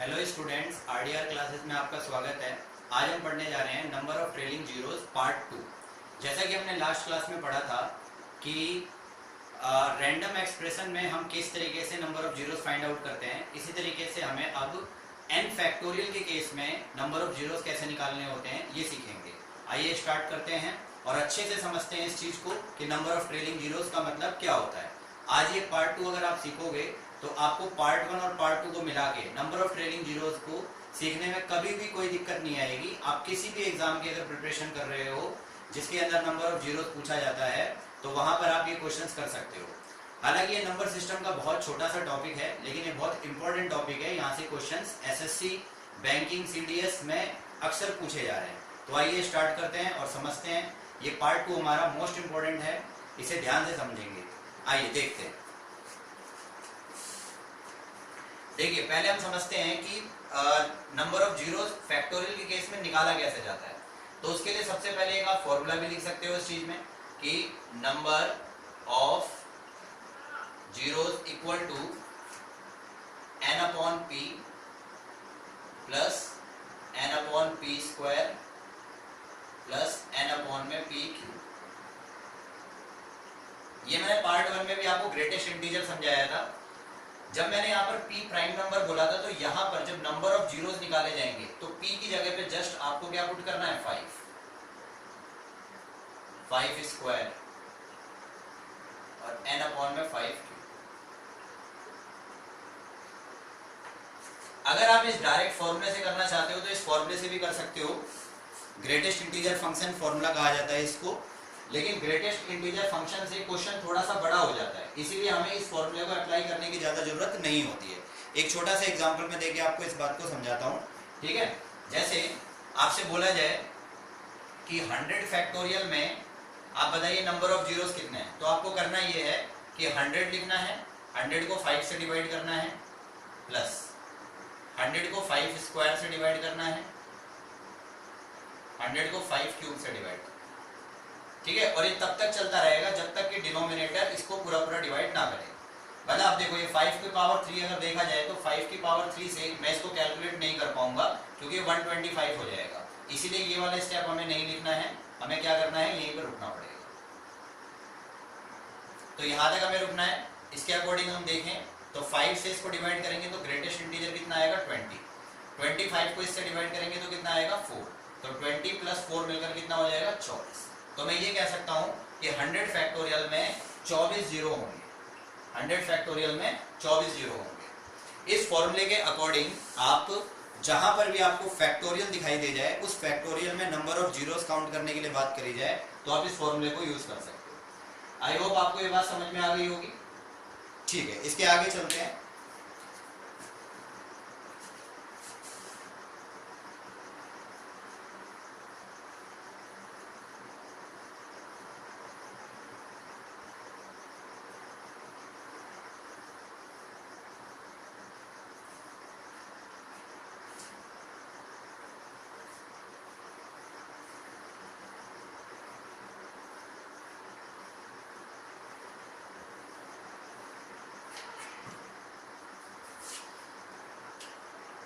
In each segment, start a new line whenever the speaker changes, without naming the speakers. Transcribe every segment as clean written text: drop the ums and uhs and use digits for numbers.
Hello students, RDR classes में आपका स्वागत है। आज हम पढ़ने जा रहे हैं number of trailing zeros part 2। जैसा कि हमने लास्ट क्लास में पढ़ा था कि रैंडम एक्सप्रेशन में हम किस तरीके से number of zeros find out करते हैं, इसी तरीके से हमें अब n फैक्टोरियल के केस में नंबर ऑफ जीरोस कैसे निकालने होते हैं ये सीखेंगे। आइए स्टार्ट करते हैं और अच्छे से समझते हैं इस चीज़ को कि नंबर ऑफ ट्रेलिंग जीरोस का मतलब क्या होता है। आज ये पार्ट 2 अगर आप सीखोगे तो आपको पार्ट 1 और पार्ट 2 को मिला के नंबर ऑफ ट्रेलिंग जीरोस को सीखने में कभी भी कोई दिक्कत नहीं आएगी। आप किसी भी एग्जाम की अगर प्रिपरेशन कर रहे हो जिसके अंदर नंबर ऑफ जीरोस पूछा जाता है तो वहां पर आप ये क्वेश्चंस कर सकते हो। हालांकि ये नंबर सिस्टम का बहुत छोटा सा टॉपिक है, लेकिन ये बहुत इंपॉर्टेंट टॉपिक है। यहाँ से क्वेश्चंस एसएससी, बैंकिंग, सीडीएस में अक्सर पूछे जा रहे हैं। तो आइए स्टार्ट करते हैं और समझते हैं। ये पार्ट 2 हमारा मोस्ट इंपॉर्टेंट है, इसे ध्यान से समझेंगे। आइए देखते हैं। देखिए, पहले हम समझते हैं कि नंबर ऑफ जीरोस फैक्टोरियल के केस में निकाला कैसे जाता है। तो उसके लिए सबसे पहले एक आप फॉर्मूला भी लिख सकते हो इस चीज में कि number of zeros equal to n upon p plus n upon p square plus n upon में p क्यूब। ये मैंने पार्ट 1 में भी आपको ग्रेटेस्ट इंटीजर समझाया था। जब मैंने यहाँ पर p प्राइम नंबर बोला था तो यहाँ पर जब नंबर ऑफ जीरोस निकाले जाएंगे तो p की जगह पे जस्ट आपको क्या पुट करना है 5 स्क्वायर और n अपॉन में 5 क्यूब। अगर आप इस डायरेक्ट फॉर्मूले से करना चाहते हो तो इस फॉर्मूले से भी कर सकते हो। ग्रेटेस्ट इंटीजर फंक्शन फॉर्मूला कहा जाता है इसको, लेकिन ग्रेटेस्ट इंटीजर फंक्शन से क्वेश्चन थोड़ा सा बड़ा हो जाता है, इसीलिए हमें इस फॉर्मूले को अप्लाई करने की ज्यादा जरूरत नहीं होती है। एक छोटा सा एग्जांपल में देके आपको इस बात को समझाता हूँ, ठीक है। जैसे आपसे बोला जाए कि 100 फैक्टोरियल में आप बताइए नंबर ऑफ जीरोस कितने हैं, तो आपको करना ये है कि 100 लिखना है, 100 को 5 से डिवाइड करना है, प्लस 100 को 5 स्क्वायर से डिवाइड करना है, 100 को 5 क्यूब से डिवाइड करना है, ठीक है। और ये तब तक चलता रहेगा जब तक कि डिनोमिनेटर इसको पूरा पूरा डिवाइड ना करे। मतलब आप देखो, ये 5 की पावर 3 अगर देखा जाए तो 5 की पावर 3 से मैं इसको कैलकुलेट नहीं कर पाऊंगा क्योंकि 125 हो जाएगा। इसीलिए ये वाला स्टेप हमें नहीं लिखना है, हमें क्या करना है, यहीं पर रुकना पड़ेगा। तो यहां तक हमें रुकना है। इसके अकॉर्डिंग हम देखें तो 5 से इसको डिवाइड करेंगे तो ग्रेटेस्ट इंटीजर कितना आएगा 20। 25 को इससे डिवाइड करेंगे तो कितना आएगा 4। तो 20 प्लस 4 मिलकर कितना हो जाएगा 24। तो मैं ये कह सकता हूं कि 100 फैक्टोरियल में 24 जीरो होंगे। 100 फैक्टोरियल में 24 जीरो होंगे। इस फॉर्मूले के अकॉर्डिंग आप जहां पर भी आपको फैक्टोरियल दिखाई दे जाए उस फैक्टोरियल में नंबर ऑफ जीरोस काउंट करने के लिए बात करी जाए तो आप इस फॉर्मूले को यूज कर सकते हो। आई होप आपको ये बात समझ में आ गई होगी। ठीक है, इसके आगे चलते हैं।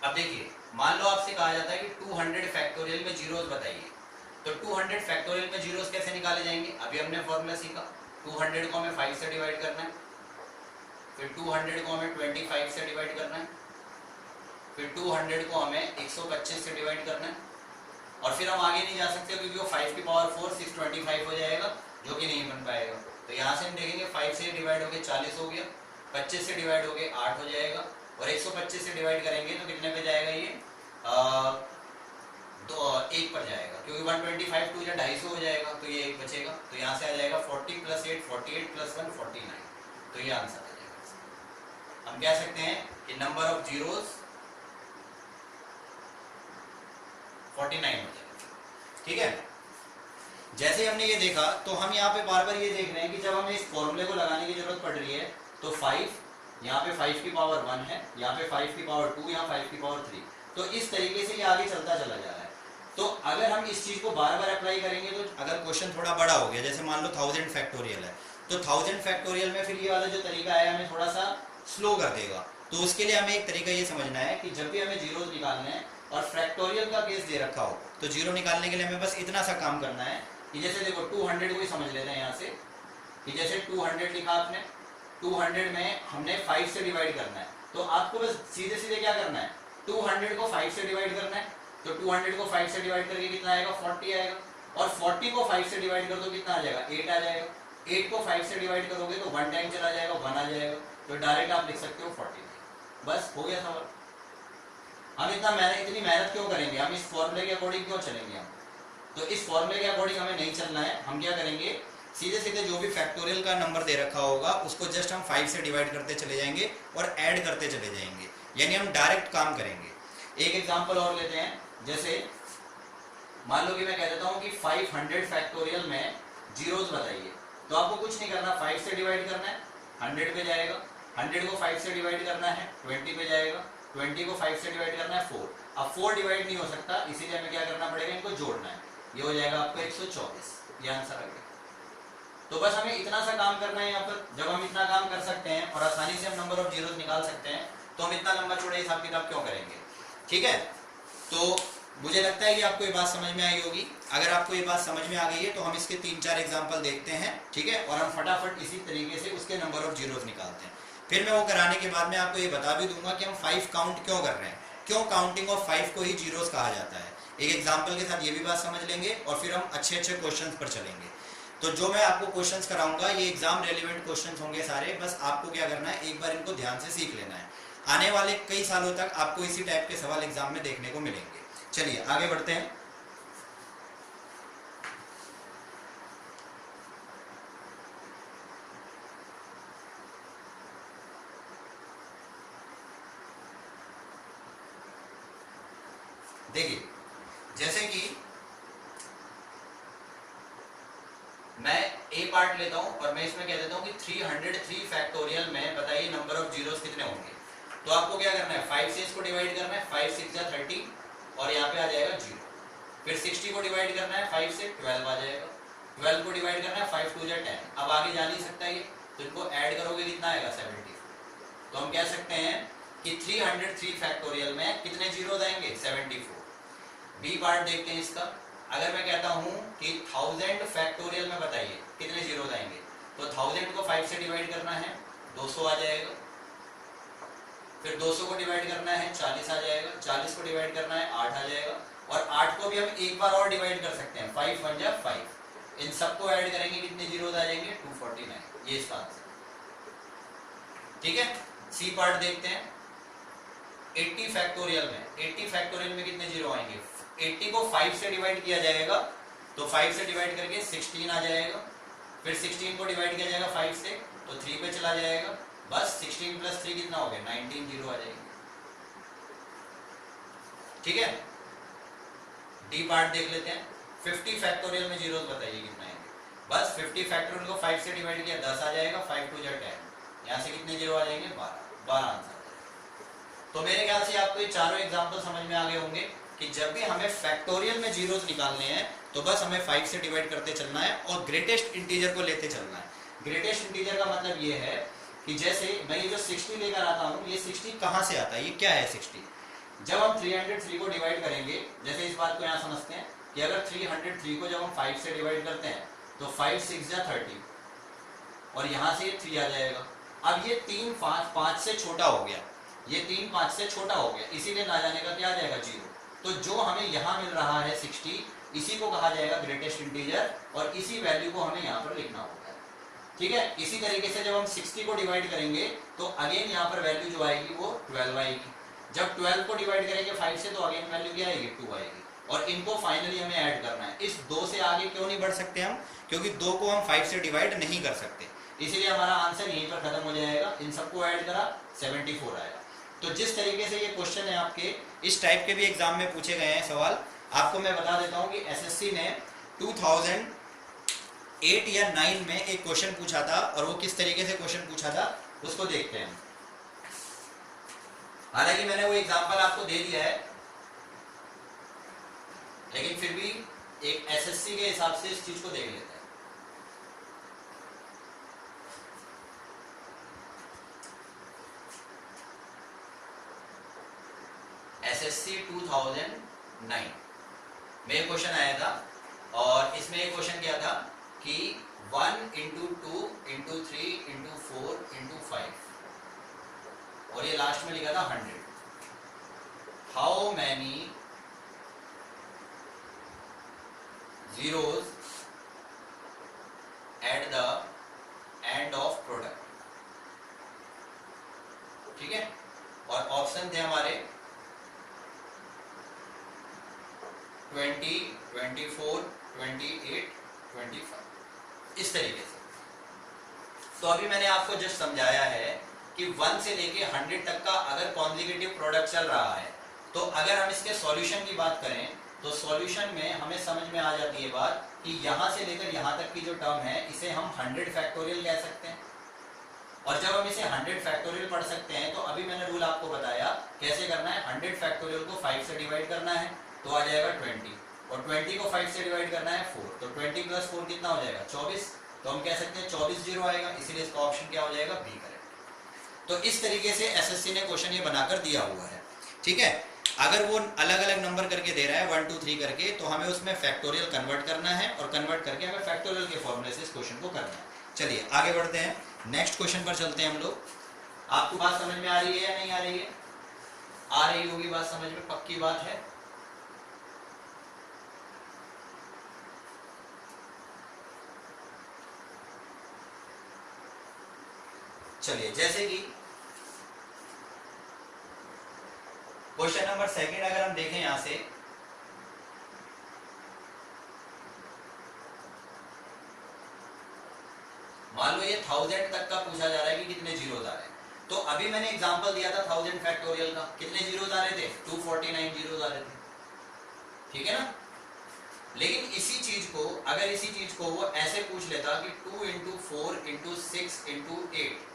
अब देखिए, मान लो आपसे कहा जाता है कि 200 फैक्टोरियल में जीरोस बताइए, तो 200 फैक्टोरियल में जीरोस कैसे निकाले जाएंगे। अभी हमने फॉर्मूला सीखा, 200 को हमें 5 से डिवाइड करना है, फिर 200 को हमें 25 से डिवाइड करना है, फिर 200 को हमें 125 से डिवाइड करना है, और फिर हम आगे नहीं जा सकते क्योंकि वो 5 की पावर 4 625 हो जाएगा, जो कि नहीं बन पाएगा। तो यहाँ से हम देखेंगे 5 से डिवाइड हो गया 40 हो गया, 25 से डिवाइड हो गया 8 हो जाएगा, और 125 से डिवाइड करेंगे तो कितने पे जाएगा ये, तो 1 पर जाएगा, क्योंकि 125 टू 250 हो जाएगा तो ये 1 बचेगा। तो यहाँ से आ जाएगा 40 प्लस 8 48 प्लस 1 49। तो ये आंसर आ जाएगा। हम कह सकते हैं कि नंबर ऑफ जीरोस 49 हो जाएगा, ठीक है। जैसे हमने ये देखा तो हम यहाँ पे बार बार ये देख रहे हैं कि जब हमें इस फॉर्मूले को लगाने की जरूरत पड़ रही है तो 5 यहाँ पे 5 की पावर 1 है, यहाँ पे 5 की पावर 2, यहाँ 5 की पावर 3। तो इस तरीके से ये आगे चलता चला जा रहा है। तो अगर हम इस चीज को बार बार अप्लाई करेंगे तो अगर क्वेश्चन थोड़ा बड़ा हो गया, जैसे मान लो 1000 फैक्टोरियल है, तो 1000 फैक्टोरियल में फिर ये वाला जो तरीका है हमें थोड़ा सा स्लो कर देगा। तो उसके लिए हमें एक तरीका ये समझना है कि जब भी हमें जीरोस निकालने हैं और फैक्टोरियल का केस दे रखा हो तो जीरो निकालने के लिए हमें बस इतना सा काम करना है कि जैसे देखो 200 को ही समझ लेते हैं यहाँ से कि जैसे 200 लिखा आपने, 200 में हमने 5 से डिवाइड करना है, तो आपको बस सीधे सीधे क्या करना है, 200 को 5 से डिवाइड करना है। तो 200 को 5 से डिवाइड करके कितना आएगा, 40 आएगा, और 40 को 5 से डिवाइड कर दो कितना आ जाएगा, 8 आ जाएगा। 8 को 5 से डिवाइड करोगे तो 1 टाइम चला जाएगा, 1 आ जाएगा, तो डायरेक्ट आप लिख सकते हो 40। बस हो गया सवाल। हम इतनी मेहनत क्यों करेंगे, हम इस फॉर्मूले के अकॉर्डिंग क्यों चलेंगे हम, तो इस फॉर्मूले के अकॉर्डिंग हमें नहीं चलना है। हम क्या करेंगे, सीधे सीधे जो भी फैक्टोरियल का नंबर दे रखा होगा उसको जस्ट हम 5 से डिवाइड करते चले जाएंगे और ऐड करते चले जाएंगे, यानी हम डायरेक्ट काम करेंगे। एक एग्जांपल और लेते हैं, जैसे मान लो कि मैं कह देता हूं कि 500 फैक्टोरियल में जीरोस बताइए, तो आपको कुछ नहीं करना, 5 से डिवाइड करना है, 100 पे जाएगा, 100 को 5 से डिवाइड करना है 20 पे जाएगा, 20 को 5 से डिवाइड करना है 4। अब 4 डिवाइड नहीं हो सकता, इसीलिए हमें क्या करना पड़ेगा, इनको जोड़ना है, ये हो जाएगा आपका 124, ये आंसर आ गया। तो बस हमें इतना सा काम करना है यहाँ पर। जब हम इतना काम कर सकते हैं और आसानी से हम नंबर ऑफ जीरोस निकाल सकते हैं, तो हम इतना लंबा चौड़ा हिसाब किताब क्यों करेंगे। ठीक है, तो मुझे लगता है कि आपको ये बात समझ में आई होगी। अगर आपको ये बात समझ में आ गई है तो हम इसके 3-4 एग्जाम्पल देखते हैं, ठीक है, और हम फटाफट इसी तरीके से उसके नंबर ऑफ जीरोस निकालते हैं। फिर मैं वो कराने के बाद में आपको ये बता भी दूंगा कि हम 5 काउंट क्यों कर रहे हैं, क्यों काउंटिंग ऑफ 5 को ही जीरोस कहा जाता है। एक एग्जाम्पल के साथ ये भी बात समझ लेंगे और फिर हम अच्छे अच्छे क्वेश्चन पर चलेंगे। तो जो मैं आपको क्वेश्चंस कराऊंगा ये एग्जाम रेलिवेंट क्वेश्चंस होंगे सारे, बस आपको क्या करना है, एक बार इनको ध्यान से सीख लेना है। आने वाले कई सालों तक आपको इसी टाइप के सवाल एग्जाम में देखने को मिलेंगे। चलिए आगे बढ़ते हैं। देखिए, जैसे कि मैं ए पार्ट लेता हूं और मैं इसमें कह देता हूं कि 303 फैक्टोरियल में बताइए नंबर ऑफ जीरोस कितने होंगे। तो आपको क्या करना है, 5 से इसको डिवाइड करना है, 5 6 जा 30 और यहाँ पे आ जाएगा 0। फिर 60 को डिवाइड करना है 5 से, 12 आ जाएगा। 12 को डिवाइड करना है 5 2 जा 10। अब आगे जा नहीं सकता ये, तो इनको ऐड करोगे कितना आएगा, 70। तो हम कह सकते हैं कि 303 फैक्टोरियल में कितने जीरोस आएंगे, 74। बी पार्ट देखते हैं इसका। अगर मैं कहता हूं कि 1000 फैक्टोरियल में बताइए कितने जीरोस आएंगे, तो 1000 को 5 से डिवाइड करना है, 200 आ जाएगा। फिर 200 को डिवाइड करना है 40 आ जाएगा, 40 को डिवाइड करना है 8 आ जाएगा, और 8 को भी हम एक बार और डिवाइड कर सकते हैं, 5 1 जा 5। इन सबको ऐड करेंगे कितने जीरोस आ जाएंगे, 249। ये इसका आंसर। ठीक है, सी पार्ट देखते हैं। 80 फैक्टोरियल में कितने जीरो आएंगे, 80 को 5 से डिवाइड किया जाएगा, तो 5 से डिवाइड करके 16 आ जाएगा। फिर 16 को डिवाइड किया जाएगा 5 से, तो 3 पे चला जाएगा, बस 16 + 3 कितना हो गया, 19 जीरो आ जाएगी। ठीक है, डी पार्ट देख लेते हैं। 50 फैक्टोरियल में जीरोस बताइए कितना आएंगे, बस 50 फैक्टोरियल को 5 से डिवाइड किया, 10 आ जाएगा, 5 2 जा 10। यहाँ से कितने जीरो आ जाएंगे, 12 आंसर। तो मेरे ख्याल से आपको ये चारों एग्जाम्पल समझ में आ गए होंगे कि जब भी हमें फैक्टोरियल में जीरोस निकालने हैं तो बस हमें 5 से डिवाइड करते चलना है और ग्रेटेस्ट इंटीजर को लेते चलना है। ग्रेटेस्ट इंटीजर का मतलब ये है कि जैसे मैं ये जो 60 लेकर आता हूँ, ये 60 कहाँ से आता है, ये क्या है 60। जब हम 303 को डिवाइड करेंगे, जैसे इस बात को यहाँ समझते हैं कि अगर 303 को जब हम 5 से डिवाइड करते हैं तो 5 6 जा 30 और यहाँ से ये 3 आ जाएगा। अब ये 3 5 से छोटा हो गया, ये 3 5 से छोटा हो गया, इसीलिए ना जाने का क्या आ जाएगा, 0। तो जो हमें यहाँ मिल रहा है 60, इसी को कहा जाएगा ग्रेटेस्ट इंटीजर और इसी वैल्यू को हमें यहाँ पर लिखना होगा। ठीक है, इसी तरीके से जब हम 60 को डिवाइड करेंगे तो अगेन यहाँ पर वैल्यू जो आएगी वो 12 आएगी। जब 12 को डिवाइड करेंगे 5 से तो अगेन वैल्यू क्या आएगी, 2 आएगी। और इनको फाइनली हमें ऐड करना है। इस 2 से आगे क्यों नहीं बढ़ सकते हम, क्योंकि 2 को हम 5 से डिवाइड नहीं कर सकते, इसीलिए हमारा आंसर यहीं पर खत्म हो जाएगा। इन सबको ऐड करा 74 आएगा। तो जिस तरीके से ये क्वेश्चन है आपके, इस टाइप के भी एग्जाम में पूछे गए हैं सवाल, आपको मैं बता देता हूं कि एसएससी ने 2008 या 9 में एक क्वेश्चन पूछा था, और वो किस तरीके से क्वेश्चन पूछा था उसको देखते हैं। हालांकि मैंने वो एग्जांपल आपको दे दिया है, लेकिन फिर भी एक एसएससी के हिसाब से इस चीज को देख लेते हैं। SSC 2009 में क्वेश्चन आया था, और इसमें एक क्वेश्चन क्या था कि 1 into 2 into 3 into 4 into 5, और ये लास्ट में लिखा था 100. How many zeros at the end of product. ठीक है, और ऑप्शन थे हमारे 20, 24, 28, 25, इस तरीके से. तो अभी मैंने आपको जस्ट समझाया है कि 1 से लेके 100 तक का अगर कॉन्जिक्यूटिव प्रोडक्ट चल रहा है, तो अगर हम इसके सॉल्यूशन की बात करें तो सॉल्यूशन में हमें समझ में आ जाती है बात कि यहां से लेकर यहां तक की जो टर्म है इसे हम 100 फैक्टोरियल कह सकते हैं. और जब हम इसे 100 फैक्टोरियल पढ़ सकते हैं तो अभी मैंने रूल आपको बताया कैसे करना है. 100 फैक्टोरियल को 5 से डिवाइड करना है तो आ जाएगा 20, और 20 को 5 से डिवाइड करना है 4, तो 20 + 4 कितना हो जाएगा 24. तो हम कह सकते हैं 24 जीरो आएगा, इसीलिए इसका ऑप्शन क्या हो जाएगा बी करेक्ट. तो इस तरीके से एसएससी ने क्वेश्चन ये बनाकर दिया हुआ है. ठीक है, अगर वो अलग अलग नंबर करके दे रहा है 1 2 3 करके, तो हमें उसमें फैक्टोरियल कन्वर्ट करना है, और कन्वर्ट करके हमें फैक्टोरियल के फॉर्मूले से इस क्वेश्चन को करना है. चलिए आगे बढ़ते हैं, नेक्स्ट क्वेश्चन पर चलते हैं हम लोग. आपको बात समझ में आ रही है या नहीं आ रही है? आ रही होगी बात समझ में, पक्की बात है. चलिए, जैसे कि क्वेश्चन नंबर 2 अगर हम देखें यहां से, मान लो ये 1000 तक का पूछा जा रहा है कि कितने जीरोस आ रहे हैं. तो अभी मैंने एग्जांपल दिया था 1000 फैक्टोरियल का, कितने जीरोस आ रहे थे 249 जीरोस आ रहे थे. ठीक है ना. लेकिन इसी चीज को, अगर इसी चीज को वो ऐसे पूछ लेता कि 2 into 4 into 6 into 8,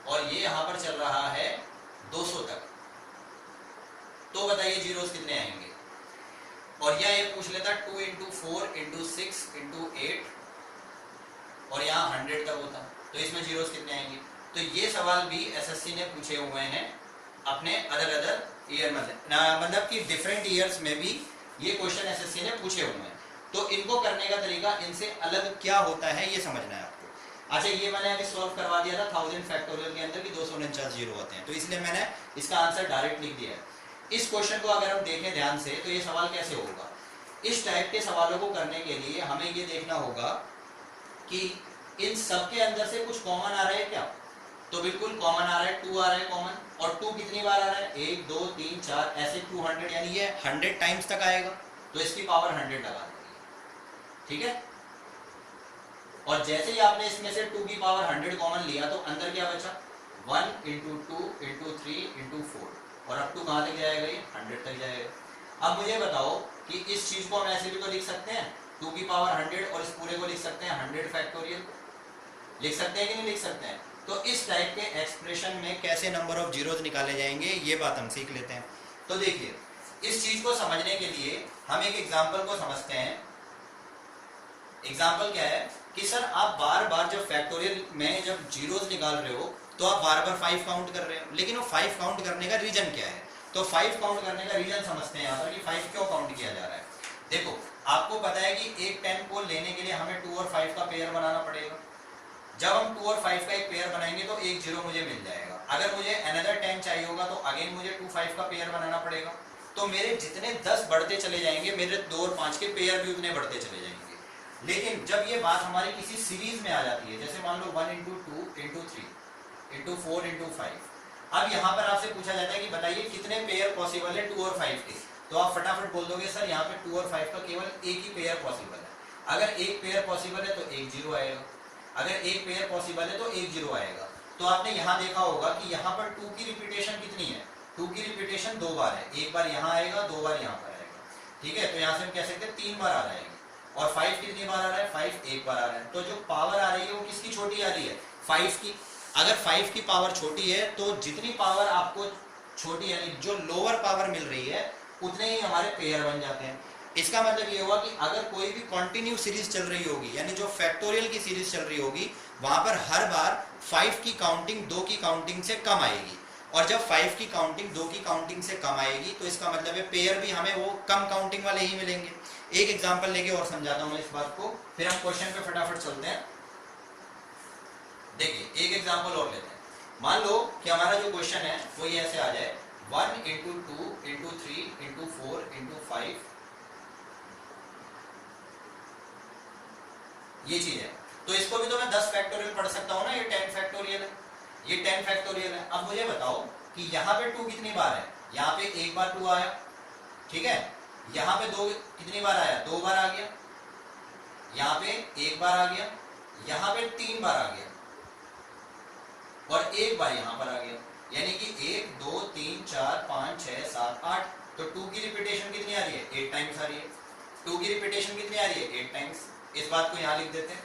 और ये यहां पर चल रहा है 200 तक, तो बताइए जीरोस कितने आएंगे. और या ये पूछ लेता 2 into 4 into 6 into 8, और यहाँ 100 तक होता, तो इसमें जीरोस कितने आएंगे. तो ये सवाल भी एसएससी ने पूछे हुए हैं अपने अदर ईयर मतलब कि डिफरेंट ईयर्स में भी ये क्वेश्चन एसएससी ने पूछे हुए हैं. तो इनको करने का तरीका इनसे अलग क्या होता है ये समझना है आपको. अच्छा, ये मैंने अभी सॉल्व करवा दिया था 1000 फैक्टोरियल के अंदर कि 249 जीरो होते हैं, तो इसलिए मैंने इसका आंसर डायरेक्ट लिख दिया है. इस क्वेश्चन को अगर हम देखें ध्यान से तो ये सवाल कैसे होगा. इस टाइप के सवालों को करने के लिए हमें ये देखना होगा कि इन सब के अंदर से कुछ कॉमन आ रहा है क्या. तो बिल्कुल कॉमन आ रहा है, 2 आ रहा है कॉमन, और 2 कितनी बार आ रहा है 1 2 3 4 ऐसे 200, यानी ये 100 टाइम्स तक आएगा, तो इसकी पावर 100 लगा देंगे. ठीक है. और जैसे ही आपने इसमें से 2 की पावर 100 कॉमन लिया तो अंदर क्या बचा 1 into 2 into 3 into 4, और अब 2 कहाँ तक जाएगा, ये 100 तक जाएगा. अब मुझे बताओ कि इस चीज को हम ऐसे भी तो लिख सकते हैं 2 की पावर 100, और इस पूरे को लिख सकते हैं 100 फैक्टोरियल. लिख सकते हैं कि नहीं लिख सकते हैं. तो इस टाइप के एक्सप्रेशन में कैसे नंबर ऑफ जीरोस निकाले जाएंगे ये बात हम सीख लेते हैं. तो देखिए, इस चीज को समझने के लिए हम एक एग्जांपल को समझते हैं. एग्जांपल क्या है कि सर आप बार बार जब फैक्टोरियल में जब जीरोस निकाल रहे हो तो आप बार बार 5 काउंट कर रहे हो, लेकिन वो 5 काउंट करने का रीजन क्या है. तो 5 काउंट करने का रीजन समझते हैं यहाँ पर कि 5 क्यों काउंट किया जा रहा है. देखो, आपको पता है कि एक 10 को लेने के लिए हमें 2 और 5 का पेयर बनाना पड़ेगा. जब हम 2 और 5 का एक पेयर बनाएंगे तो एक जीरो मुझे मिल जाएगा. अगर मुझे अनदर 10 चाहिए होगा तो अगेन मुझे 2 5 का पेयर बनाना पड़ेगा. तो मेरे जितने 10 बढ़ते चले जाएंगे, मेरे 2 और 5 के पेयर भी उतने बढ़ते चले जाएंगे. लेकिन जब ये बात हमारी किसी सीरीज में आ जाती है, जैसे मान लो 1 into 2 into 3 into 4 into 5, अब यहाँ पर आपसे पूछा जाता है कि बताइए कितने पेयर पॉसिबल है 2 और 5 के. तो आप फटाफट बोल दोगे सर यहाँ पे 2 और 5 का केवल एक ही पेयर पॉसिबल है. अगर एक पेयर पॉसिबल है तो एक जीरो आएगा, अगर एक पेयर पॉसिबल है तो एक जीरो आएगा. तो आपने यहाँ देखा होगा कि यहाँ पर 2 की रिपीटेशन कितनी है, 2 की रिपीटेशन 2 बार है. एक बार यहाँ आएगा, 2 बार यहाँ पर आएगा. ठीक है, तो यहाँ से हम कह सकते हैं 3 बार आ रहा है. और 5 कितनी बार आ रहा है, 5 एक बार आ रहा है. तो जो पावर आ रही है वो किसकी छोटी आ रही है, 5 की. अगर 5 की पावर छोटी है तो जितनी पावर आपको छोटी यानी जो लोअर पावर मिल रही है उतने ही हमारे पेयर बन जाते हैं. इसका मतलब ये हुआ कि अगर कोई भी कंटिन्यू सीरीज चल रही होगी, यानी जो फैक्टोरियल की सीरीज चल रही होगी, वहां पर हर बार 5 की काउंटिंग 2 की काउंटिंग से कम आएगी. और जब 5 की काउंटिंग 2 की काउंटिंग से कम आएगी तो इसका मतलब है पेयर भी हमें वो कम काउंटिंग वाले ही मिलेंगे। एक एग्जांपल लेके और समझाता हूँ मैं इस बात को, फिर हम क्वेश्चन पे फटाफट चलते हैं। देखिए एक एग्जांपल और लेते हैं। मान लो कि हमारा जो क्वेश्चन है वो ये ऐसे आ जाए 1 इंटू 2 इंटू 3 इंटू 4 इंटू 5, ये चीज है। तो इसको भी तो मैं 10 फैक्टोरियल पढ़ सकता हूँ ना, ये 10 फैक्टोरियल है, ये 10 फैक्टोरियल है। अब मुझे बताओ कि यहाँ पे 2 कितनी बार है, यहाँ पे एक बार 2 आया, ठीक है, यहाँ पे 2 कितनी बार आया, 2 बार आ गया, यहाँ पे एक बार आ गया, यहाँ पे 3 बार आ गया और एक बार यहाँ पर आ गया, यानी कि 1 2 3 4 5 6 7 8। तो 2 की रिपीटेशन कितनी आ रही है, 8 टाइम्स आ रही है। 2 की रिपीटेशन कितनी आ रही है, 8 टाइम्स। इस बात को यहाँ लिख देते हैं।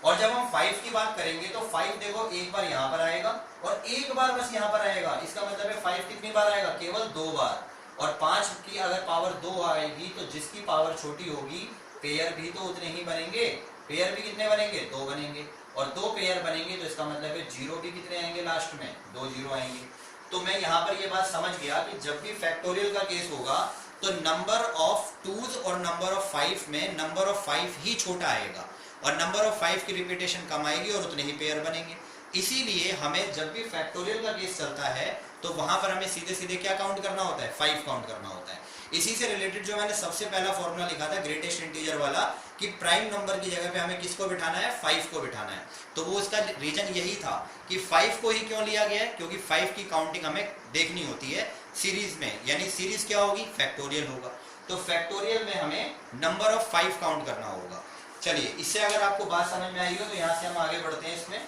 और जब हम 5 की बात करेंगे तो 5 देखो एक बार यहाँ पर आएगा और एक बार बस यहाँ पर आएगा, इसका मतलब है 5 कितनी बार आएगा, केवल 2 बार। और 5 की अगर पावर 2 आएगी तो जिसकी पावर छोटी होगी पेयर भी तो उतने ही बनेंगे। पेयर भी कितने बनेंगे, 2 बनेंगे, और 2 पेयर बनेंगे तो इसका मतलब है जीरो भी कितने आएंगे, लास्ट में 2 जीरो आएंगे। तो मैं यहाँ पर ये बात समझ गया कि जब भी फैक्टोरियल का केस होगा तो नंबर ऑफ 2s और नंबर ऑफ 5 में नंबर ऑफ 5 ही छोटा आएगा और नंबर ऑफ 5 की रिपीटेशन कम आएगी और उतने ही पेयर बनेंगे। इसीलिए हमें जब भी फैक्टोरियल का केस चलता है तो वहां पर हमें सीधे सीधे क्या काउंट करना होता है, 5 काउंट करना होता है। इसी से रिलेटेड जो मैंने सबसे पहला फॉर्मूला लिखा था ग्रेटेस्ट इंटीजर वाला, कि प्राइम नंबर की जगह पे हमें किसको बिठाना है, 5 को बिठाना है। तो वो उसका रीजन यही था कि 5 को ही क्यों लिया गया है, क्योंकि 5 की काउंटिंग हमें देखनी होती है सीरीज में, यानी सीरीज क्या होगी, फैक्टोरियल होगा। तो फैक्टोरियल में हमें नंबर ऑफ 5 काउंट करना होगा। चलिए इससे अगर आपको बात समझ में आई हो तो यहां से हम आगे बढ़ते हैं इसमें।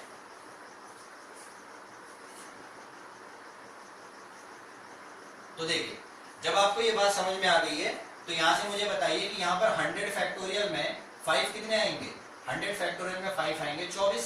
तो देखिए जब आपको ये बात समझ में आ गई है तो यहां से मुझे बताइए कि यहाँ पर 100 फैक्टोरियल में 5 कितने आएंगे, 100 फैक्टोरियल में 5 आएंगे 24,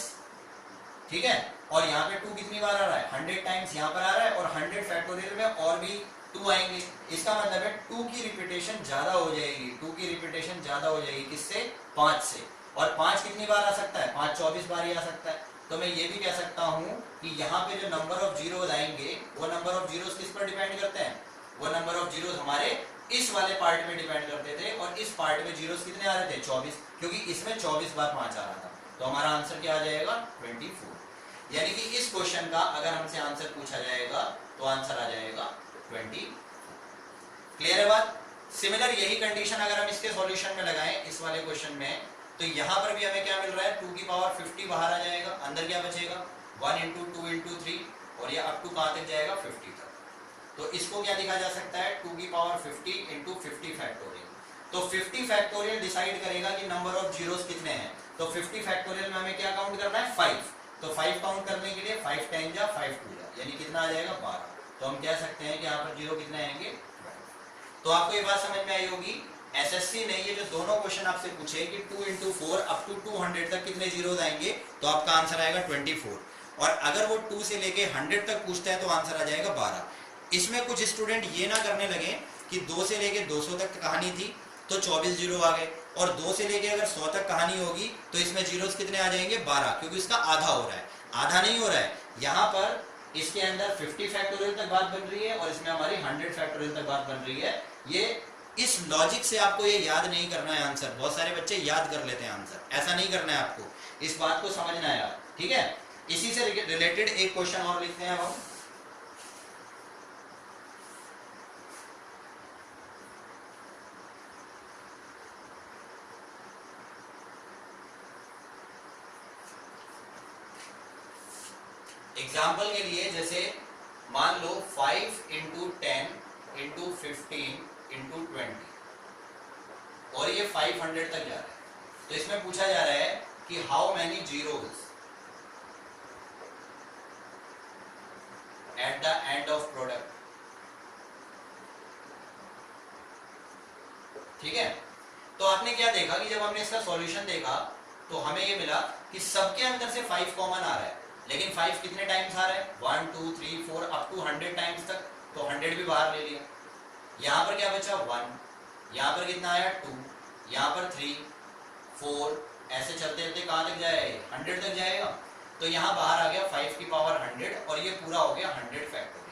ठीक है। और यहाँ पे 2 कितनी बार आ रहा है, 100 टाइम्स यहाँ पर आ रहा है, और 100 फैक्टोरियल में और भी 2 आएंगे। इसका मतलब है 2 की रिपीटेशन ज्यादा हो जाएगी, 2 की रिपीटेशन ज्यादा हो जाएगी किससे, 5 से। और 5 कितनी बार आ सकता है, 5 24 बार ही आ सकता है। तो मैं ये भी कह सकता हूँ कि यहाँ पे जो नंबर ऑफ जीरोज आएंगे वो नंबर ऑफ जीरोज किस पर डिपेंड करते हैं, वो नंबर ऑफ जीरोज हमारे इस वाले पार्ट में डिपेंड करते थे, और इस पार्ट में जीरोज कितने आ रहे थे, 24, क्योंकि इसमें 24 बार 5 आ रहा था। तो हमारा आंसर क्या आ जाएगा, 24। यानी कि इस क्वेश्चन का अगर हमसे आंसर पूछा जाएगा तो आंसर आ जाएगा 24। क्लियर है बात। सिमिलर यही कंडीशन अगर हम इसके सॉल्यूशन में लगाएं इस वाले क्वेश्चन में, तो यहां पर भी हमें क्या मिल रहा है, 2 की पावर 50 बाहर आ जाएगा, अंदर क्या बचेगा 1 इंटू 2 इंटू 3, और ये अप टू कहां तक जाएगा, 50 तक। तो इसको क्या लिखा जा सकता है, 2 की पावर 50 इंटू 50 फैक्टोरियल। तो 50 फैक्टोरियल डिसाइड करेगा कि नंबर ऑफ जीरोस कितने हैं। तो 50 फैक्टोरियल में हमें क्या काउंट करना है, 5। तो 5 काउंट करने के लिए 5 10 जा 5 2 जा, यानी कितना आ जाएगा 12। तो हम कह सकते हैं कि यहाँ पर जीरो कितने आएंगे। तो आपको ये बात समझ में आई होगी। एसएससी ने ये जो दोनों क्वेश्चन आपसे पूछे कि 2 इंटू 4 अप टू 200 तक कितने जीरोज आएंगे, तो आपका आंसर आएगा 24। और अगर वो 2 से लेके 100 तक पूछता है तो आंसर आ जाएगा 12। इसमें कुछ स्टूडेंट ये ना करने लगे कि 2 से लेके 200 तक कहानी थी तो 24 जीरो आ गए, और 2 से लेके अगर 100 तक कहानी होगी तो इसमें जीरोस कितने आ जाएंगे, 12, क्योंकि इसका आधा हो रहा है। आधा नहीं हो रहा है, यहाँ पर इसके अंदर 50 फैक्टोरियल तक बात बन रही है और इसमें हमारी 100 फैक्टोरियल तक बात बन रही है। ये इस लॉजिक से आपको ये याद नहीं करना है आंसर। बहुत सारे बच्चे याद कर लेते हैं आंसर, ऐसा नहीं करना है आपको, इस बात को समझना है आप, ठीक है। इसी से रिलेटेड एक क्वेश्चन और लिखते हैं अब हम। एग्जाम्पल के लिए जैसे मान लो 5 इंटू 10 इंटू 15 इंटू 20, और ये 500 तक जा रहा है। तो इसमें पूछा जा रहा है कि how many zeros at the end of product, ठीक है। तो आपने क्या देखा कि जब हमने इसका सॉल्यूशन देखा तो हमें ये मिला कि सबके अंदर से 5 कॉमन आ रहा है, लेकिन 5 कितने टाइम्स आ रहा है, 1 2 3 4 अप टू 100 टाइम्स तक। तो 100 भी बाहर ले लिया। यहाँ पर क्या बचा, 1, यहाँ पर कितना आया 2, यहाँ पर 3 4, ऐसे चलते चलते कहाँ तक जाएगा, 100 तक जाएगा। तो यहाँ बाहर आ गया 5 की पावर 100, और ये पूरा हो गया 100 फैक्टोरियल।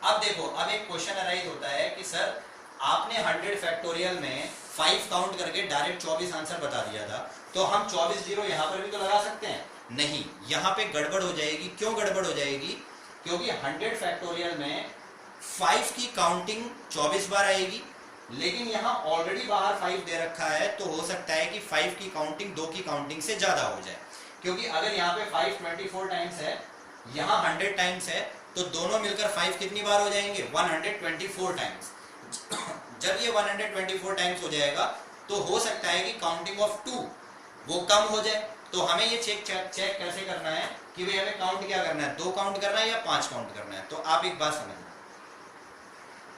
अब देखो, अब एक क्वेश्चन अराइज होता है कि सर आपने 100 फैक्टोरियल में 5 काउंट करके डायरेक्ट 24 आंसर बता दिया था, तो हम 24 जीरो यहाँ पर भी तो लगा सकते हैं। नहीं, यहाँ पे गड़बड़ हो जाएगी। क्यों गड़बड़ हो जाएगी? क्योंकि 100 फैक्टोरियल में 5 की काउंटिंग 24 बार आएगी, लेकिन यहाँ ऑलरेडी बाहर 5 दे रखा है, तो हो सकता है कि 5 की काउंटिंग 2 की काउंटिंग से ज्यादा हो जाए। क्योंकि अगर यहाँ पे 5 24 टाइम्स है, यहाँ 100 टाइम्स है, तो दोनों मिलकर 5 कितनी बार हो जाएंगे? 124 टाइम्स। जब ये 124 टाइम्स हो जाएगा तो हो सकता है कि काउंटिंग ऑफ 2 वो कम हो जाए। तो हमें ये चेक कैसे करना है कि भाई हमें काउंट क्या करना है, 2 काउंट करना है या 5 काउंट करना है। तो आप एक बात समझना,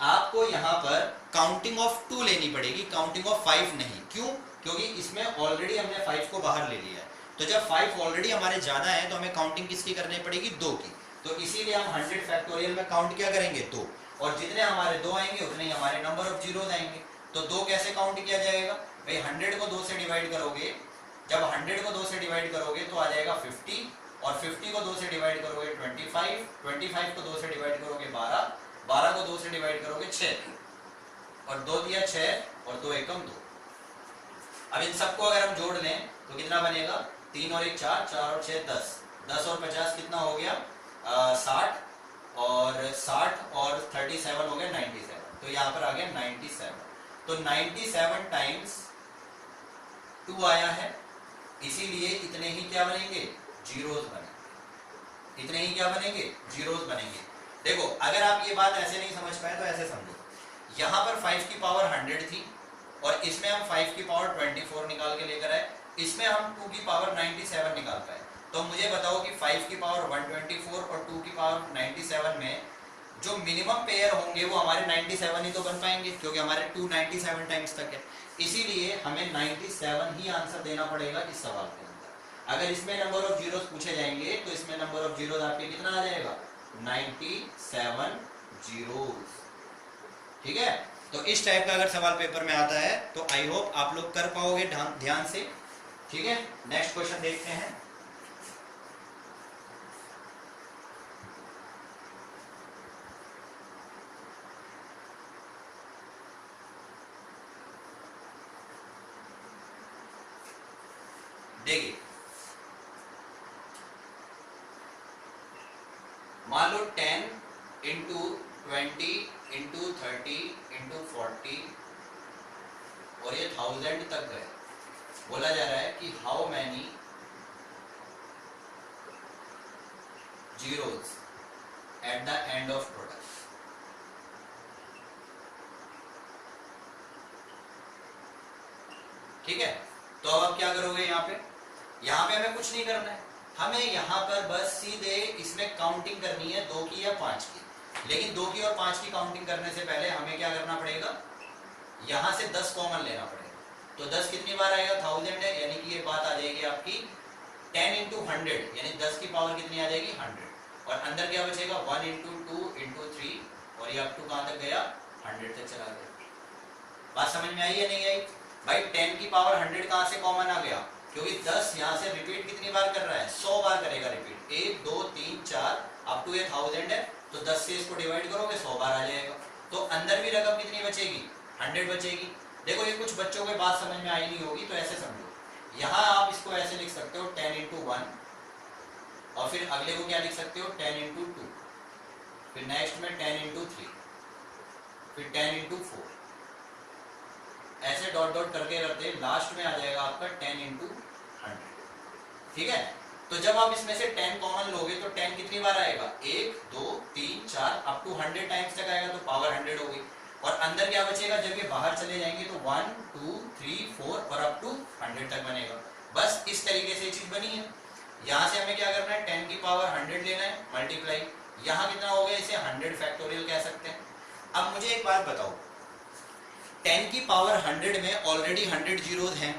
आपको यहाँ पर काउंटिंग ऑफ 2 लेनी पड़ेगी, काउंटिंग ऑफ 5 नहीं। क्यों? क्योंकि इसमें ऑलरेडी हमने 5 को बाहर ले लिया है। तो जब 5 ऑलरेडी हमारे ज्यादा है तो हमें काउंटिंग किसकी करनी पड़ेगी? 2 की। तो इसीलिए हम 100 फैक्टोरियल में काउंट क्या करेंगे? 2। और जितने हमारे 2 आएंगे उतने ही हमारे नंबर ऑफ जीरोज आएंगे। तो 2 कैसे काउंट किया जाएगा भाई? 100 को 2 से डिवाइड करोगे, जब 100 को 2 से डिवाइड करोगे तो आ जाएगा 50, और 50 को 2 से डिवाइड करोगे 25, 25 को 2 से डिवाइड करोगे 12, 12 को 2 से डिवाइड करोगे 6, और 2 दिया 6 और 2 एकम 2। अब इन सबको अगर हम जोड़ लें तो कितना बनेगा? 3 और 1 4, 4 और 6 10, 10 और 50 कितना हो गया? 60, और 60 और 37 हो गया 97। तो यहाँ पर आ गया 97। तो 97 टाइम्स 2 आया है, इसीलिए इतने ही क्या बनेंगे? जीरोस बनेंगे। इतने ही क्या बनेंगे? जीरोस बनेंगे। देखो, अगर आप ये बात ऐसे नहीं समझ पाए तो ऐसे समझो, यहाँ पर 5 की पावर 100 थी, और इसमें हम 5 की पावर 24 निकाल के लेकर आए, इसमें हम 2 की पावर 97 निकाल पाए। तो मुझे बताओ कि 5 की पावर 124 और 2 की पावर 97 में जो मिनिमम पेयर होंगे वो हमारे 97 ही तो बन पाएंगे, क्योंकि हमारे 297 टाइम्स तक है। इसीलिए हमें 97 ही आंसर देना पड़ेगा इस सवाल के अंदर। अगर इसमें नंबर ऑफ जीरोस पूछे जाएंगे तो इसमें नंबर ऑफ जीरोस आपके कितना आ जाएगा? 97 जीरोस। ठीक है? तो इस टाइप का अगर सवाल पेपर में आता है तो आई होप आप लोग कर पाओगे ध्यान से। ठीक है, नेक्स्ट क्वेश्चन देखते हैं। देखिए, मान लो 10 इंटू 20 इंटू 30 इंटू 40 और ये 1000 तक गए। बोला जा रहा है कि how many zeros at the end of product. ठीक है, तो अब आप क्या करोगे? यहाँ पे हमें कुछ नहीं करना है, हमें यहाँ पर बस सीधे इसमें काउंटिंग करनी है 2 की या 5 की। लेकिन 2 की और 5 की काउंटिंग करने से पहले हमें क्या करना पड़ेगा? यहाँ से 10 कॉमन लेना पड़ेगा। तो 10 कितनी बार आएगा? 1000 है, यानी कि ये बात आ जाएगी आपकी 10 इंटू 100, यानी 10 की पावर कितनी आ जाएगी? 100। और अंदर क्या बचेगा? 1 इंटू 2 इंटू 3, और ये अप टू कहाँ तक गया? 100 तक चला गया। बात समझ में आई या नहीं आई? भाई 10 की पावर 100 कहाँ से कॉमन आ गया? क्योंकि 10 यहाँ से रिपीट कितनी बार कर रहा है? 100 बार करेगा रिपीट। 1 2 3 4 अप टू ये 1000 है, तो 10 से इसको डिवाइड करोगे 100 बार आ जाएगा। तो अंदर भी रकम कितनी बचेगी? 100 बचेगी। देखो, ये कुछ बच्चों को बात समझ में आई नहीं होगी, तो ऐसे समझो, यहाँ आप इसको ऐसे लिख सकते हो 10 इंटू 1, और फिर अगले को क्या लिख सकते हो? 10 इंटू 2, फिर नेक्स्ट में 10 इंटू 3, फिर 10 इंटू 4, ऐसे डॉट डॉट करके करते लास्ट में आ जाएगा आपका 10 इंटू 100। ठीक है, तो जब आप इसमें से 10 कॉमन लोगे तो 10 कितनी बार आएगा? 1 2 3 4 अप टू 100 टाइम्स तक आएगा, तो पावर 100 होगी। और अंदर क्या बचेगा? जब ये बाहर चले जाएंगे तो 1 2 3 4 और अप टू 100 तक बनेगा। बस इस तरीके से ये चीज बनी है। यहाँ से हमें क्या करना है? 10 की पावर 100 लेना है, मल्टीप्लाई, यहाँ कितना हो गया? इसे 100 फैक्टोरियल कह सकते हैं। अब मुझे एक बात बताओ, 10 की पावर 100 में ऑलरेडी 100 जीरोस हैं,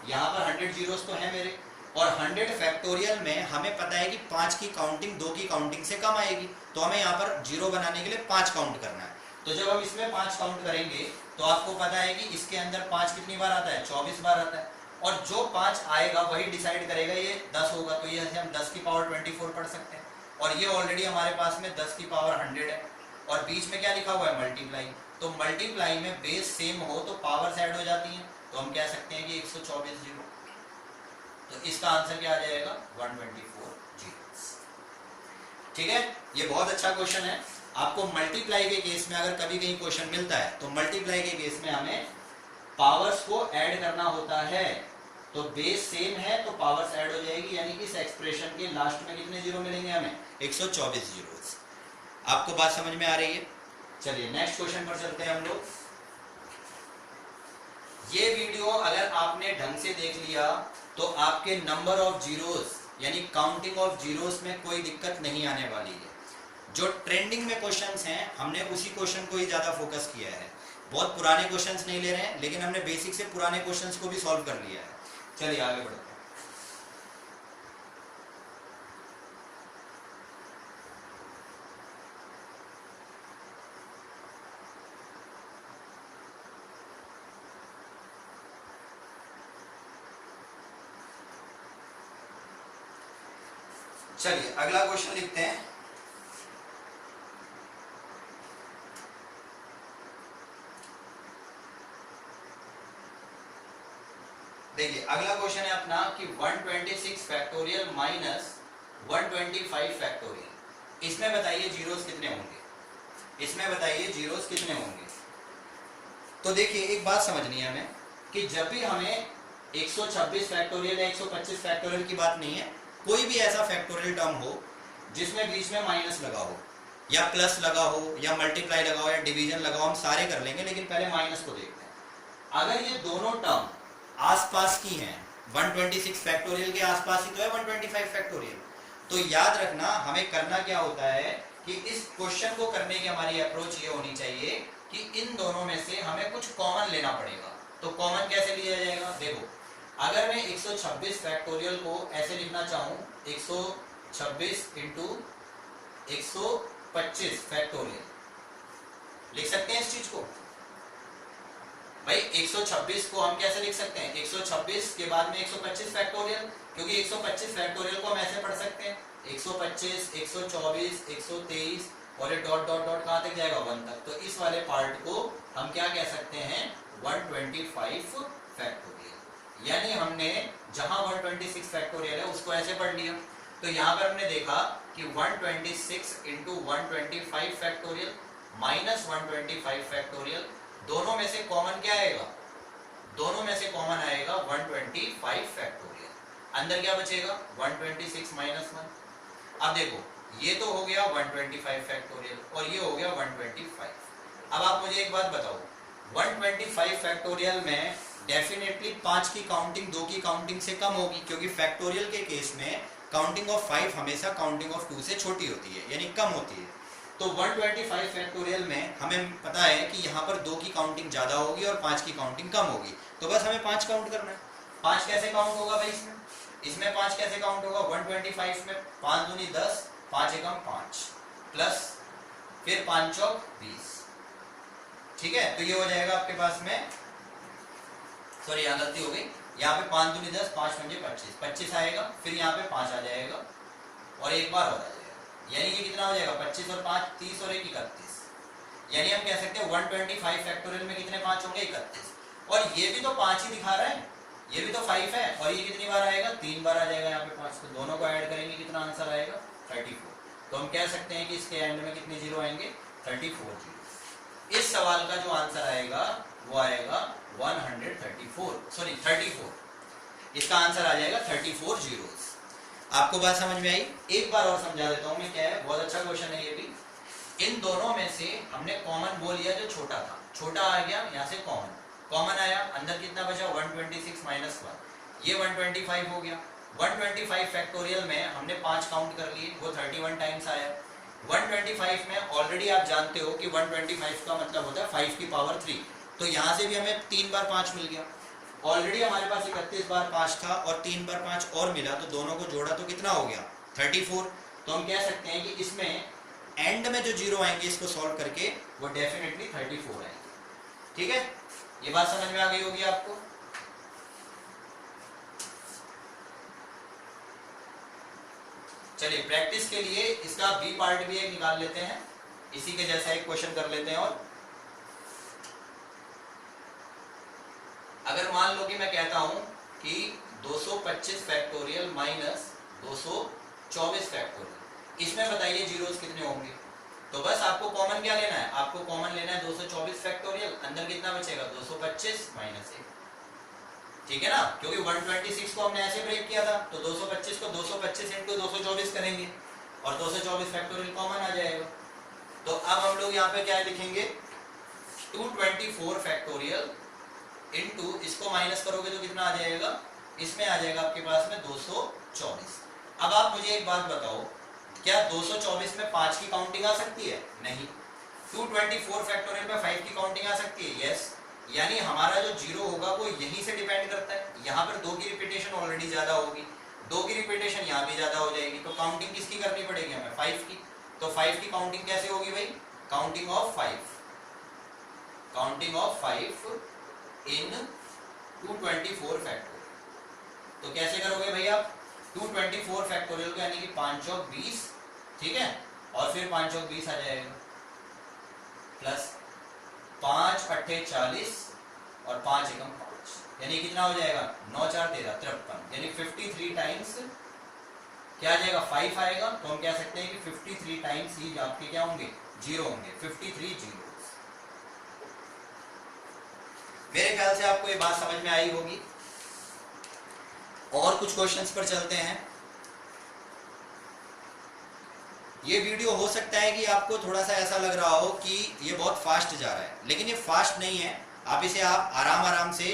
यहाँ पर 100 जीरोस तो हैं मेरे, और 100 फैक्टोरियल में हमें पता है कि 5 की काउंटिंग 2 की काउंटिंग से कम आएगी, तो हमें यहाँ पर जीरो बनाने के लिए 5 काउंट करना है। तो जब हम इसमें 5 काउंट करेंगे तो आपको पता है कि इसके अंदर 5 कितनी बार आता है? 24 बार आता है, और जो 5 आएगा वही डिसाइड करेगा ये 10 होगा, तो ये हम 10 की पावर 24 पढ़ सकते हैं। और ये ऑलरेडी हमारे पास में 10 की पावर 100 है, और बीच में क्या लिखा हुआ है, मल्टीप्लाई। तो मल्टीप्लाई में बेस सेम हो तो पावर्स ऐड हो जाती हैं, तो हम कह सकते हैं कि 124 जीरो। तो इसका आंसर क्या आ जाएगा, 124 जीरो। ठीक है, ये बहुत अच्छा क्वेश्चन है। आपको मल्टीप्लाई के केस में अगर कभी कहीं क्वेश्चन मिलता है तो मल्टीप्लाई के केस में हमें पावर्स को ऐड करना होता है। तो बेस सेम है तो पावर्स ऐड हो जाएगी, यानी कि इस एक्सप्रेशन के लास्ट में कितने जीरो मिलेंगे हमें, 124 जीरो। आपको बात समझ में आ रही है? चलिए नेक्स्ट क्वेश्चन पर चलते हैं हम लोग। ये वीडियो अगर आपने ढंग से देख लिया तो आपके नंबर ऑफ जीरोस यानी काउंटिंग ऑफ जीरोस में कोई दिक्कत नहीं आने वाली है। जो ट्रेंडिंग में क्वेश्चंस हैं हमने उसी क्वेश्चन को ही ज़्यादा फोकस किया है। बहुत पुराने क्वेश्चंस नहीं ले रहे हैं, लेकिन हमने बेसिक से पुराने क्वेश्चंस को भी सॉल्व कर लिया है। चलिए आगे बढ़ते हैं। चलिए अगला क्वेश्चन लिखते हैं। देखिए अगला क्वेश्चन है अपना कि 126 फैक्टोरियल माइनस 125 फैक्टोरियल। इसमें बताइए जीरोस कितने होंगे, इसमें बताइए जीरोस कितने होंगे। तो देखिए एक बात समझनी है हमें कि जब भी हमें 126 फैक्टोरियल या 125 फैक्टोरियल की बात नहीं है, कोई भी ऐसा फैक्टोरियल टर्म हो जिसमें बीच में माइनस लगा हो या प्लस लगा हो या मल्टीप्लाई लगा हो या डिवीजन लगा हो, हम सारे कर लेंगे, लेकिन पहले माइनस को देखते हैं। अगर ये दोनों टर्म आसपास की हैं, 126 फैक्टोरियल के आसपास ही तो है 125 फैक्टोरियल, तो याद रखना हमें करना क्या होता है कि इस क्वेश्चन को करने की हमारी अप्रोच ये होनी चाहिए कि इन दोनों में से हमें कुछ कॉमन लेना पड़ेगा। तो कॉमन कैसे लिया जाएगा, देखो अगर मैं 126 फैक्टोरियल को ऐसे लिखना चाहूं, 126 इंटू 125 फैक्टोरियल, लिख सकते हैं इस चीज को भाई। 126 को हम कैसे लिख सकते हैं, 126 के बाद में 125 फैक्टोरियल, क्योंकि 125 फैक्टोरियल को हम ऐसे पढ़ सकते हैं 125, 124, 123 और ये डॉट डॉट डॉट कहां तक जाएगा, 1 तक। तो इस वाले पार्ट को हम क्या कह सकते हैं, 125 फैक्टोरियल। यानी हमने जहां 126 फैक्टोरियल है उसको ऐसे पढ़ लिया। तो यहां पर हमने देखा कि 126 इंटू 125 फैक्टोरियल माइनस 125 फैक्टोरियल, दोनों में से कॉमन क्या आएगा, दोनों में से कॉमन आएगा 125 फैक्टोरियल। अंदर क्या बचेगा, 126 माइनस 1। अब देखो ये तो हो गया 125 फैक्टोरियल और ये हो गया 125। अब आप मुझे एक बात बताओ, 125 फैक्टोरियल में डेफिनेटली 5 की काउंटिंग 2 की काउंटिंग से कम होगी, क्योंकि फैक्टोरियल के केस में काउंटिंग ऑफ 5 हमेशा काउंटिंग ऑफ 2 से छोटी होती है, यानी कम होती है। तो 125 फैक्टोरियल में हमें पता है कि यहाँ पर 2 की काउंटिंग ज़्यादा होगी और 5 की काउंटिंग कम होगी, तो बस हमें 5 काउंट करना है। 5 कैसे काउंट होगा भाई, इसमें 5 कैसे काउंट होगा, 125 में 5 दूनी 10, 5 एकम 5 प्लस फिर 5 चौक 20। ठीक है, तो ये हो जाएगा आपके पास में, सॉरी यहाँ गलती हो गई, यहाँ पे 5 दूनी 10, 5 पंजे 25, 25 आएगा, फिर यहाँ पे 5 आ जाएगा और एक बार और आ जाएगा, यानी ये कितना हो जाएगा, 25 और 5 30 और 1 31। यानी हम कह सकते हैं 125 फैक्टोरियल में कितने 5 होंगे, 31। और ये भी तो 5 ही दिखा रहा है, ये भी तो 5 है, और ये कितनी बार आएगा, 3 बार आ जाएगा यहाँ पे 5। तो दोनों को ऐड करेंगे कितना आंसर आएगा, 34। तो हम कह सकते हैं कि इसके एंड में कितने जीरो आएंगे, 34 जीरो। इस सवाल का जो आंसर आएगा वो आएगा 134, सॉरी 34। इसका आंसर आ जाएगा 34 जीरोस। आपको बात समझ में आई? एक बार और समझा देता हूं मैं, क्या है, बहुत अच्छा क्वेश्चन है ये भी। इन दोनों में से हमने कॉमन वो लिया जो छोटा था, छोटा आ गया यहाँ से कॉमन आया, अंदर कितना बचा, 126 माइनस 1, ये 125 हो गया। 125 फैक्टोरियल में हमने 5 काउंट कर लिए, वो 31 टाइम्स आया। 125 में ऑलरेडी आप जानते हो कि 125 का मतलब होता है 5 की पावर 3, तो यहाँ से भी हमें 3 बार 5 मिल गया। ऑलरेडी हमारे पास 31 बार 5 था और 3 बार 5 और मिला, तो दोनों को जोड़ा तो कितना हो गया, 34। तो हम कह सकते हैं कि इसमें एंड में जो जीरो आएंगे इसको सॉल्व करके वो डेफिनेटली 34 आएंगे। ठीक है, ये बात समझ में आ गई होगी आपको। चलिए प्रैक्टिस के लिए इसका बी पार्ट भी एक निकाल लेते हैं, इसी के जैसा एक क्वेश्चन कर लेते हैं। और अगर मान लो कि मैं कहता हूं कि 225 फैक्टोरियल माइनस 224 फैक्टोरियल, इसमें बताइए जीरोस कितने होंगे। तो बस आपको कॉमन क्या लेना है, आपको कॉमन लेना है 224 फैक्टोरियल, अंदर कितना बचेगा 225 माइनस 1, ठीक है ना, क्योंकि 126 को हमने ऐसे ब्रेक किया था, तो 225 को 225 इंटू 224 करेंगे और 224 फैक्टोरियल कॉमन आ जाएगा। तो अब हम लोग यहाँ पे क्या लिखेंगे 224 फैक्टोरियल इंटू इसको माइनस करोगे तो कितना आ जाएगा, इसमें आ जाएगा आपके पास में 224। अब आप मुझे एक बात बताओ, क्या 224 में 5 की काउंटिंग आ सकती है? नहीं। 224 फैक्टोरियल में 5 की काउंटिंग आ सकती है? यस। यानी हमारा जो जीरो होगा वो यहीं से डिपेंड करता है। यहाँ पर 2 की रिपीटेशन ऑलरेडी ज्यादा होगी, 2 की रिपीटेशन यहाँ भी ज्यादा हो जाएगी, तो काउंटिंग किसकी करनी पड़ेगी हमें, 5 की। तो 5 की काउंटिंग कैसे होगी भाई, counting of 5, counting of 5 in 224 factorial. तो कैसे करोगे भाई आप 224 फैक्टोरियल को, यानी कि 5 चौक 20, ठीक है, और फिर 5 चौक 20 आ जाएगा, प्लस 5 अट्ठे 40 और 5 एकम 5, यानी कितना हो जाएगा 9 4 13 53, यानी 53 टाइम्स क्या आ जाएगा 5 आएगा। तो हम कह सकते हैं कि 53 टाइम्स ही आपके क्या होंगे, जीरो होंगे, 53 जीरो। मेरे ख्याल से आपको ये बात समझ में आई होगी। और कुछ क्वेश्चंस पर चलते हैं। ये वीडियो हो सकता है कि आपको थोड़ा सा ऐसा लग रहा हो कि ये बहुत फास्ट जा रहा है, लेकिन ये फास्ट नहीं है। आप इसे आप आराम से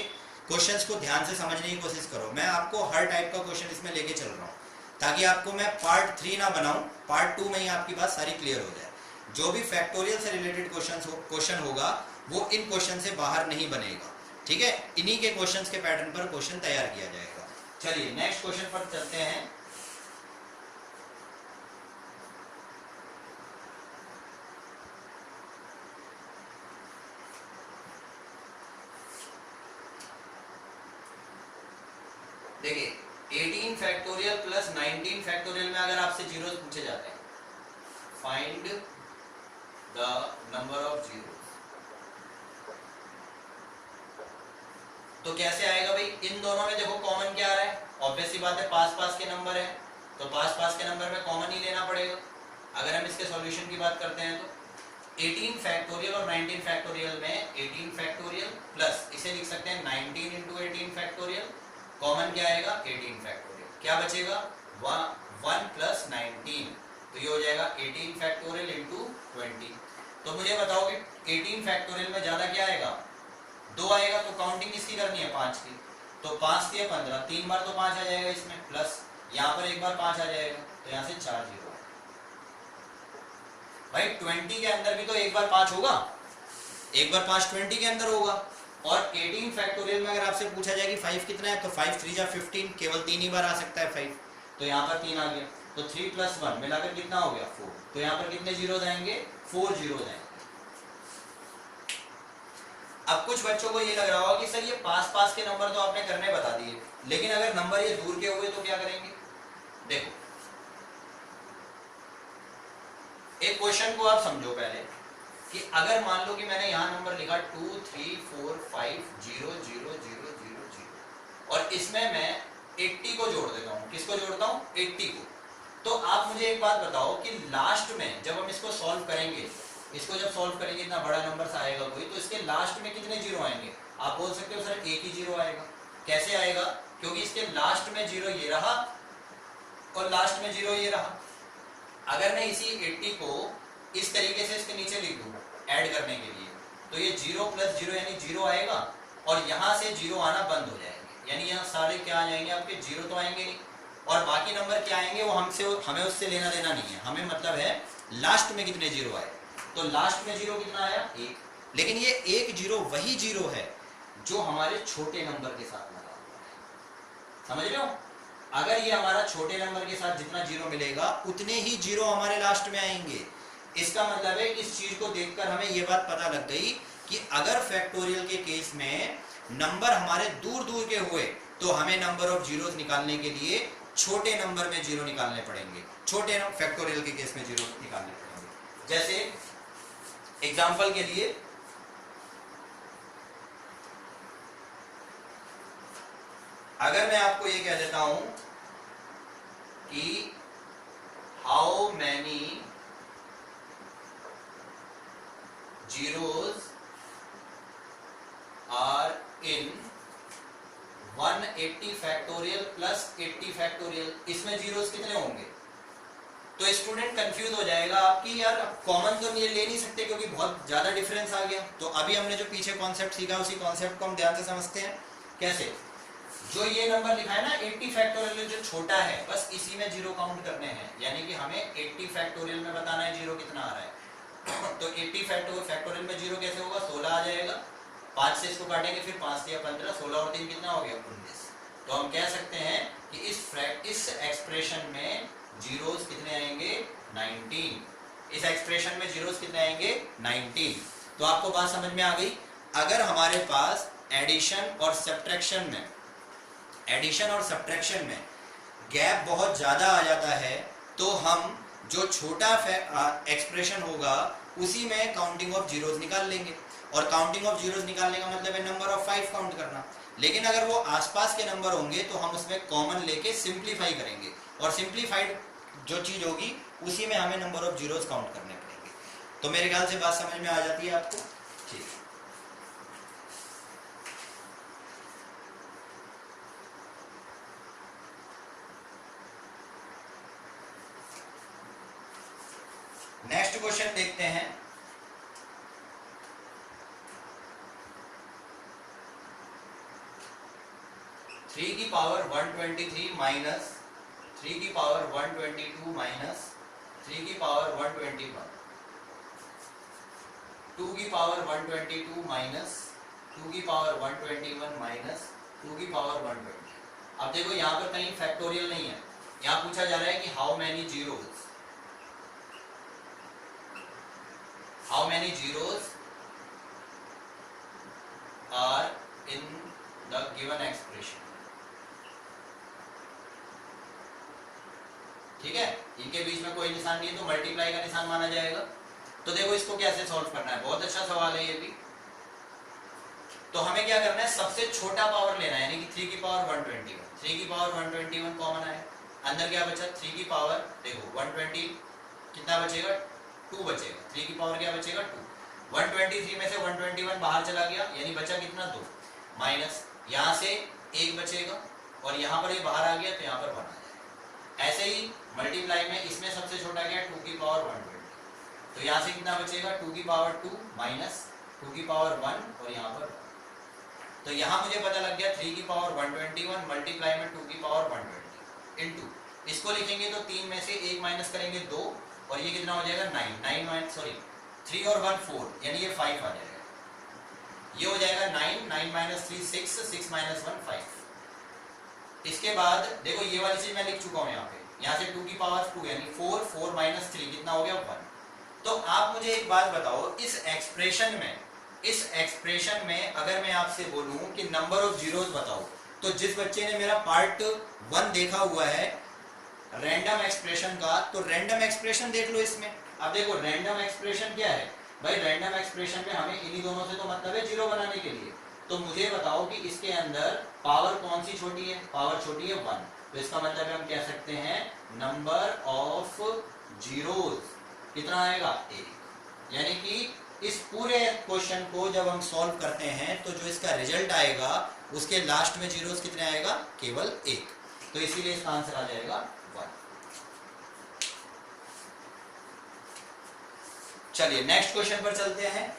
क्वेश्चंस को ध्यान से समझने की कोशिश करो। मैं आपको हर टाइप का क्वेश्चन इसमें लेके चल रहा हूँ, ताकि आपको मैं पार्ट 3 ना बनाऊं, पार्ट 2 में ही आपकी बात सारी क्लियर हो जाए। जो भी फैक्टोरियल से रिलेटेड क्वेश्चन होगा वो इन क्वेश्चन से बाहर नहीं बनेगा, ठीक है। इन्हीं के क्वेश्चंस के पैटर्न पर क्वेश्चन तैयार किया जाएगा। चलिए नेक्स्ट क्वेश्चन पर चलते हैं। देखिए 18 फैक्टोरियल प्लस 19 फैक्टोरियल में अगर आपसे जीरोस पूछे जाते हैं, find the number of zeros, तो कैसे आएगा भाई। इन दोनों में देखो कॉमन क्या आ रहा है, ऑब्वियस सी बात है पास के नंबर है, तो पास के नंबर में कॉमन ही लेना पड़ेगा। अगर हम इसके सॉल्यूशन की बात करते हैं तो 18 फैक्टोरियल और 19 फैक्टोरियल में 18 फैक्टोरियल प्लस इसे लिख सकते हैं 19 इंटू 18 फैक्टोरियल, कॉमन क्या आएगा 18 फैक्टोरियल, क्या बचेगा 1 प्लस 19, तो ये हो जाएगा 18 फैक्टोरियल इंटू 20। तो मुझे बताओ कि 18 फैक्टोरियल में ज्यादा क्या आएगा, 2 आएगा, तो काउंटिंग किसकी करनी है 5 की, तो 5 के 15, 3 बार तो 5 आ जाएगा इसमें, प्लस यहाँ पर एक बार 5 आ जाएगा, तो यहाँ से 4 जीरो। भाई 20 के अंदर भी तो एक बार 5 होगा, एक बार 5 20 के अंदर होगा। और 18 फैक्टोरियल में अगर आपसे पूछा जाए कि 5 कितना है, तो 5 3 जा 15, केवल 3 ही बार आ सकता है 5, तो यहाँ पर 3 आ गया, तो 3 प्लस 1 मिलाकर कितना हो गया 4, तो यहाँ पर कितने जीरो आएंगे 4 जीरो आएंगे। अब कुछ बच्चों को ये लग रहा होगा कि सर ये पास के नंबर तो आपने करने बता दिए, लेकिन अगर नंबर ये दूर के हुए तो क्या करेंगे। देखो एक क्वेश्चन को आप समझो पहले, कि अगर मान लो कि मैंने यहाँ नंबर लिखा 2 3 4 5 0 0 0 0 0 और इसमें मैं 80 को जोड़ देता हूँ। किसको जोड़ता हूँ 80 को। तो आप मुझे एक बात बताओ कि लास्ट में जब हम इसको सॉल्व करेंगे, इसको जब सॉल्व करेंगे इतना बड़ा नंबर आएगा कोई, तो इसके लास्ट में कितने जीरो आएंगे। आप बोल सकते हो सर एक ही जीरो आएगा। कैसे आएगा, क्योंकि इसके लास्ट में जीरो ये रहा और लास्ट में जीरो ये रहा। अगर मैं इसी 80 को इस तरीके से इसके नीचे लिख दूं ऐड करने के लिए, तो ये 0 प्लस 0 यानी 0 आएगा और यहाँ से 0 आना बंद हो जाएंगे, यानी यहाँ सारे क्या आ जाएंगे आपके, 0 तो आएंगे नहीं, और बाकी नंबर क्या आएंगे वो हमें उससे लेना देना नहीं है। हमें मतलब है लास्ट में कितने 0 आए। तो लास्ट में 0 कितना आया 1, लेकिन ये 1 0 वही 0 है जो हमारे छोटे नंबर के साथ लगा हुआ है। समझ रहे हो, अगर ये हमारा छोटे नंबर के साथ जितना 0 मिलेगा उतने ही 0 हमारे लास्ट में आएंगे। इसका मतलब है कि इस चीज को देखकर हमें ये बात पता लग गई कि अगर फैक्टोरियल के केस में नंबर हमारे दूर दूर के हुए तो हमें नंबर ऑफ जीरोस निकालने के लिए छोटे नंबर में जीरो निकालने पड़ेंगे, छोटे फैक्टोरियल के केस में जीरो निकालने पड़ेंगे। जैसे एग्जांपल के लिए अगर मैं आपको ये कह देता हूं कि how many zeros are in 180 factorial plus 80 factorial, इसमें जीरोज कितने होंगे? तो स्टूडेंट कंफ्यूज हो जाएगा आपकी, यार कॉमन तो ये ले नहीं सकते क्योंकि बहुत ज्यादा डिफरेंस आ गया। तो अभी हमने जो पीछे कॉन्सेप्ट सीखा उसी कॉन्सेप्ट को हम ध्यान से समझते हैं। कैसे? जो ये नंबर लिखा है ना 80 फैक्टोरियल, जो छोटा है बस इसी में जीरो काउंट करने हैं, यानी कि हमें 80 फैक्टोरियल में बताना है जीरो कितना आ रहा है। तो 80 फैक्टोरियल में जीरो कैसे होगा? 16 आ जाएगा, 5 से इसको काटेंगे, फिर 5 या 15, 16 और 3 कितना हो गया? 19। तो हम कह सकते हैं कि इस एक्सप्रेशन में जीरोस कितने आएंगे? 19। इस एक्सप्रेशन में जीरोस कितने आएंगे? 19। तो आपको बात समझ में आ गई। अगर हमारे पास एडिशन और सब्ट्रैक्शन में गैप बहुत ज्यादा आ जाता है तो हम जो छोटा एक्सप्रेशन होगा उसी में काउंटिंग ऑफ जीरोस निकाल लेंगे, और काउंटिंग ऑफ जीरोस निकालने का मतलब है नंबर ऑफ 5 काउंट करना। लेकिन अगर वो आसपास के नंबर होंगे तो हम उसमें कॉमन लेके सिंप्लीफाई करेंगे, और सिंप्लीफाइड जो चीज होगी उसी में हमें नंबर ऑफ जीरोस काउंट करने पड़ेंगे। तो मेरे ख्याल से बात समझ में आ जाती है आपको? ठीक है। नेक्स्ट क्वेश्चन देखते हैं। थ्री की पावर 123 माइनस 3 की पावर 122 माइनस 3 की पावर 121, 2 की पावर 122 माइनस 2 की पावर 121 माइनस 2 की पावर 120। अब देखो यहाँ पर कहीं फैक्टोरियल नहीं है, यहाँ पूछा जा रहा है कि how many zeros are in the given expression. ठीक है, इनके बीच में कोई निशान नहीं है तो मल्टीप्लाई का निशान माना जाएगा। तो देखो इसको कैसे सॉल्व करना है, बहुत अच्छा सवाल है ये भी। तो हमें क्या करना है, सबसे छोटा पावर लेना है, यानी कि 3 की पावर 121। 3 की पावर 121 कॉमन आए, अंदर क्या बचा? 3 की पावर, देखो 120 कितना बचेगा? 2 बचेगा। 3 की पावर क्या बचेगा? 2। 123 में से 121 बाहर चला गया, यानी बचा कितना? 2 माइनस यहाँ से 1 बचेगा, और यहाँ पर ये बाहर आ गया तो यहाँ पर 1 आ जाएगा। ऐसे ही मल्टीप्लाई में इसमें सबसे छोटा क्या? 2 की पावर 120। तो यहाँ से कितना बचेगा? 2 की पावर 2 माइनस 2 की पावर 1, और यहाँ पर 1। तो यहाँ मुझे पता लग गया 3 की पावर 121 मल्टीप्लाई में 2 की पावर 120 इनटू, इसको लिखेंगे तो 3 में से 1 माइनस करेंगे 2, और ये कितना हो जाएगा? 9 3 और 1 4, यानी ये 5 आ जाएगा। ये हो जाएगा 9 माइनस 3 6 माइनस 1 5। इसके बाद देखो ये वाली चीज मैं लिख चुका हूँ यहाँ पे, यहाँ से 2 की पावर 2 यानी 4 माइनस 3 कितना हो गया? 1। तो आप मुझे एक बात बताओ, इस एक्सप्रेशन में अगर मैं आपसे बोलूं कि नंबर ऑफ जीरोस बताओ, तो जिस बच्चे ने मेरा पार्ट 1 देखा हुआ है रैंडम एक्सप्रेशन का, तो रैंडम एक्सप्रेशन देख लो इसमें। अब देखो रैंडम एक्सप्रेशन क्या है भाई? रैंडम एक्सप्रेशन में हमें इन्हीं दोनों से तो मतलब है जीरो बनाने के लिए। तो मुझे बताओ कि इसके अंदर पावर कौन सी छोटी है? पावर छोटी है 1। तो इसका मतलब हम कह सकते हैं नंबर ऑफ जीरोस कितना आएगा? 1। यानी कि इस पूरे क्वेश्चन को जब हम सॉल्व करते हैं तो जो इसका रिजल्ट आएगा उसके लास्ट में जीरोस कितने आएगा? केवल 1। तो इसीलिए इसका आंसर आ जाएगा 1। चलिए नेक्स्ट क्वेश्चन पर चलते हैं।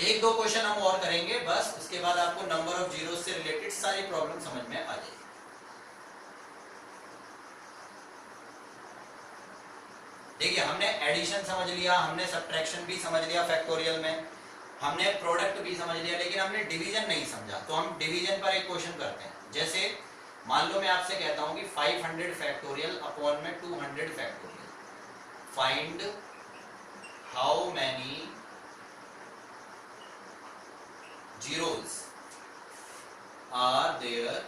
एक दो क्वेश्चन हम और करेंगे बस, उसके बाद आपको नंबर ऑफ जीरोस से रिलेटेड सारी प्रॉब्लम समझ में आ जाएगी। देखिए हमने एडिशन समझ लिया, हमने सब्ट्रैक्शन भी समझ लिया फैक्टोरियल में, हमने प्रोडक्ट भी समझ लिया, लेकिन हमने डिवीजन नहीं समझा। तो हम डिवीजन पर एक क्वेश्चन करते हैं। जैसे मान लो मैं आपसे कहता हूं कि 500 फैक्टोरियल अपॉन में 200 factorial, find how many zeros are there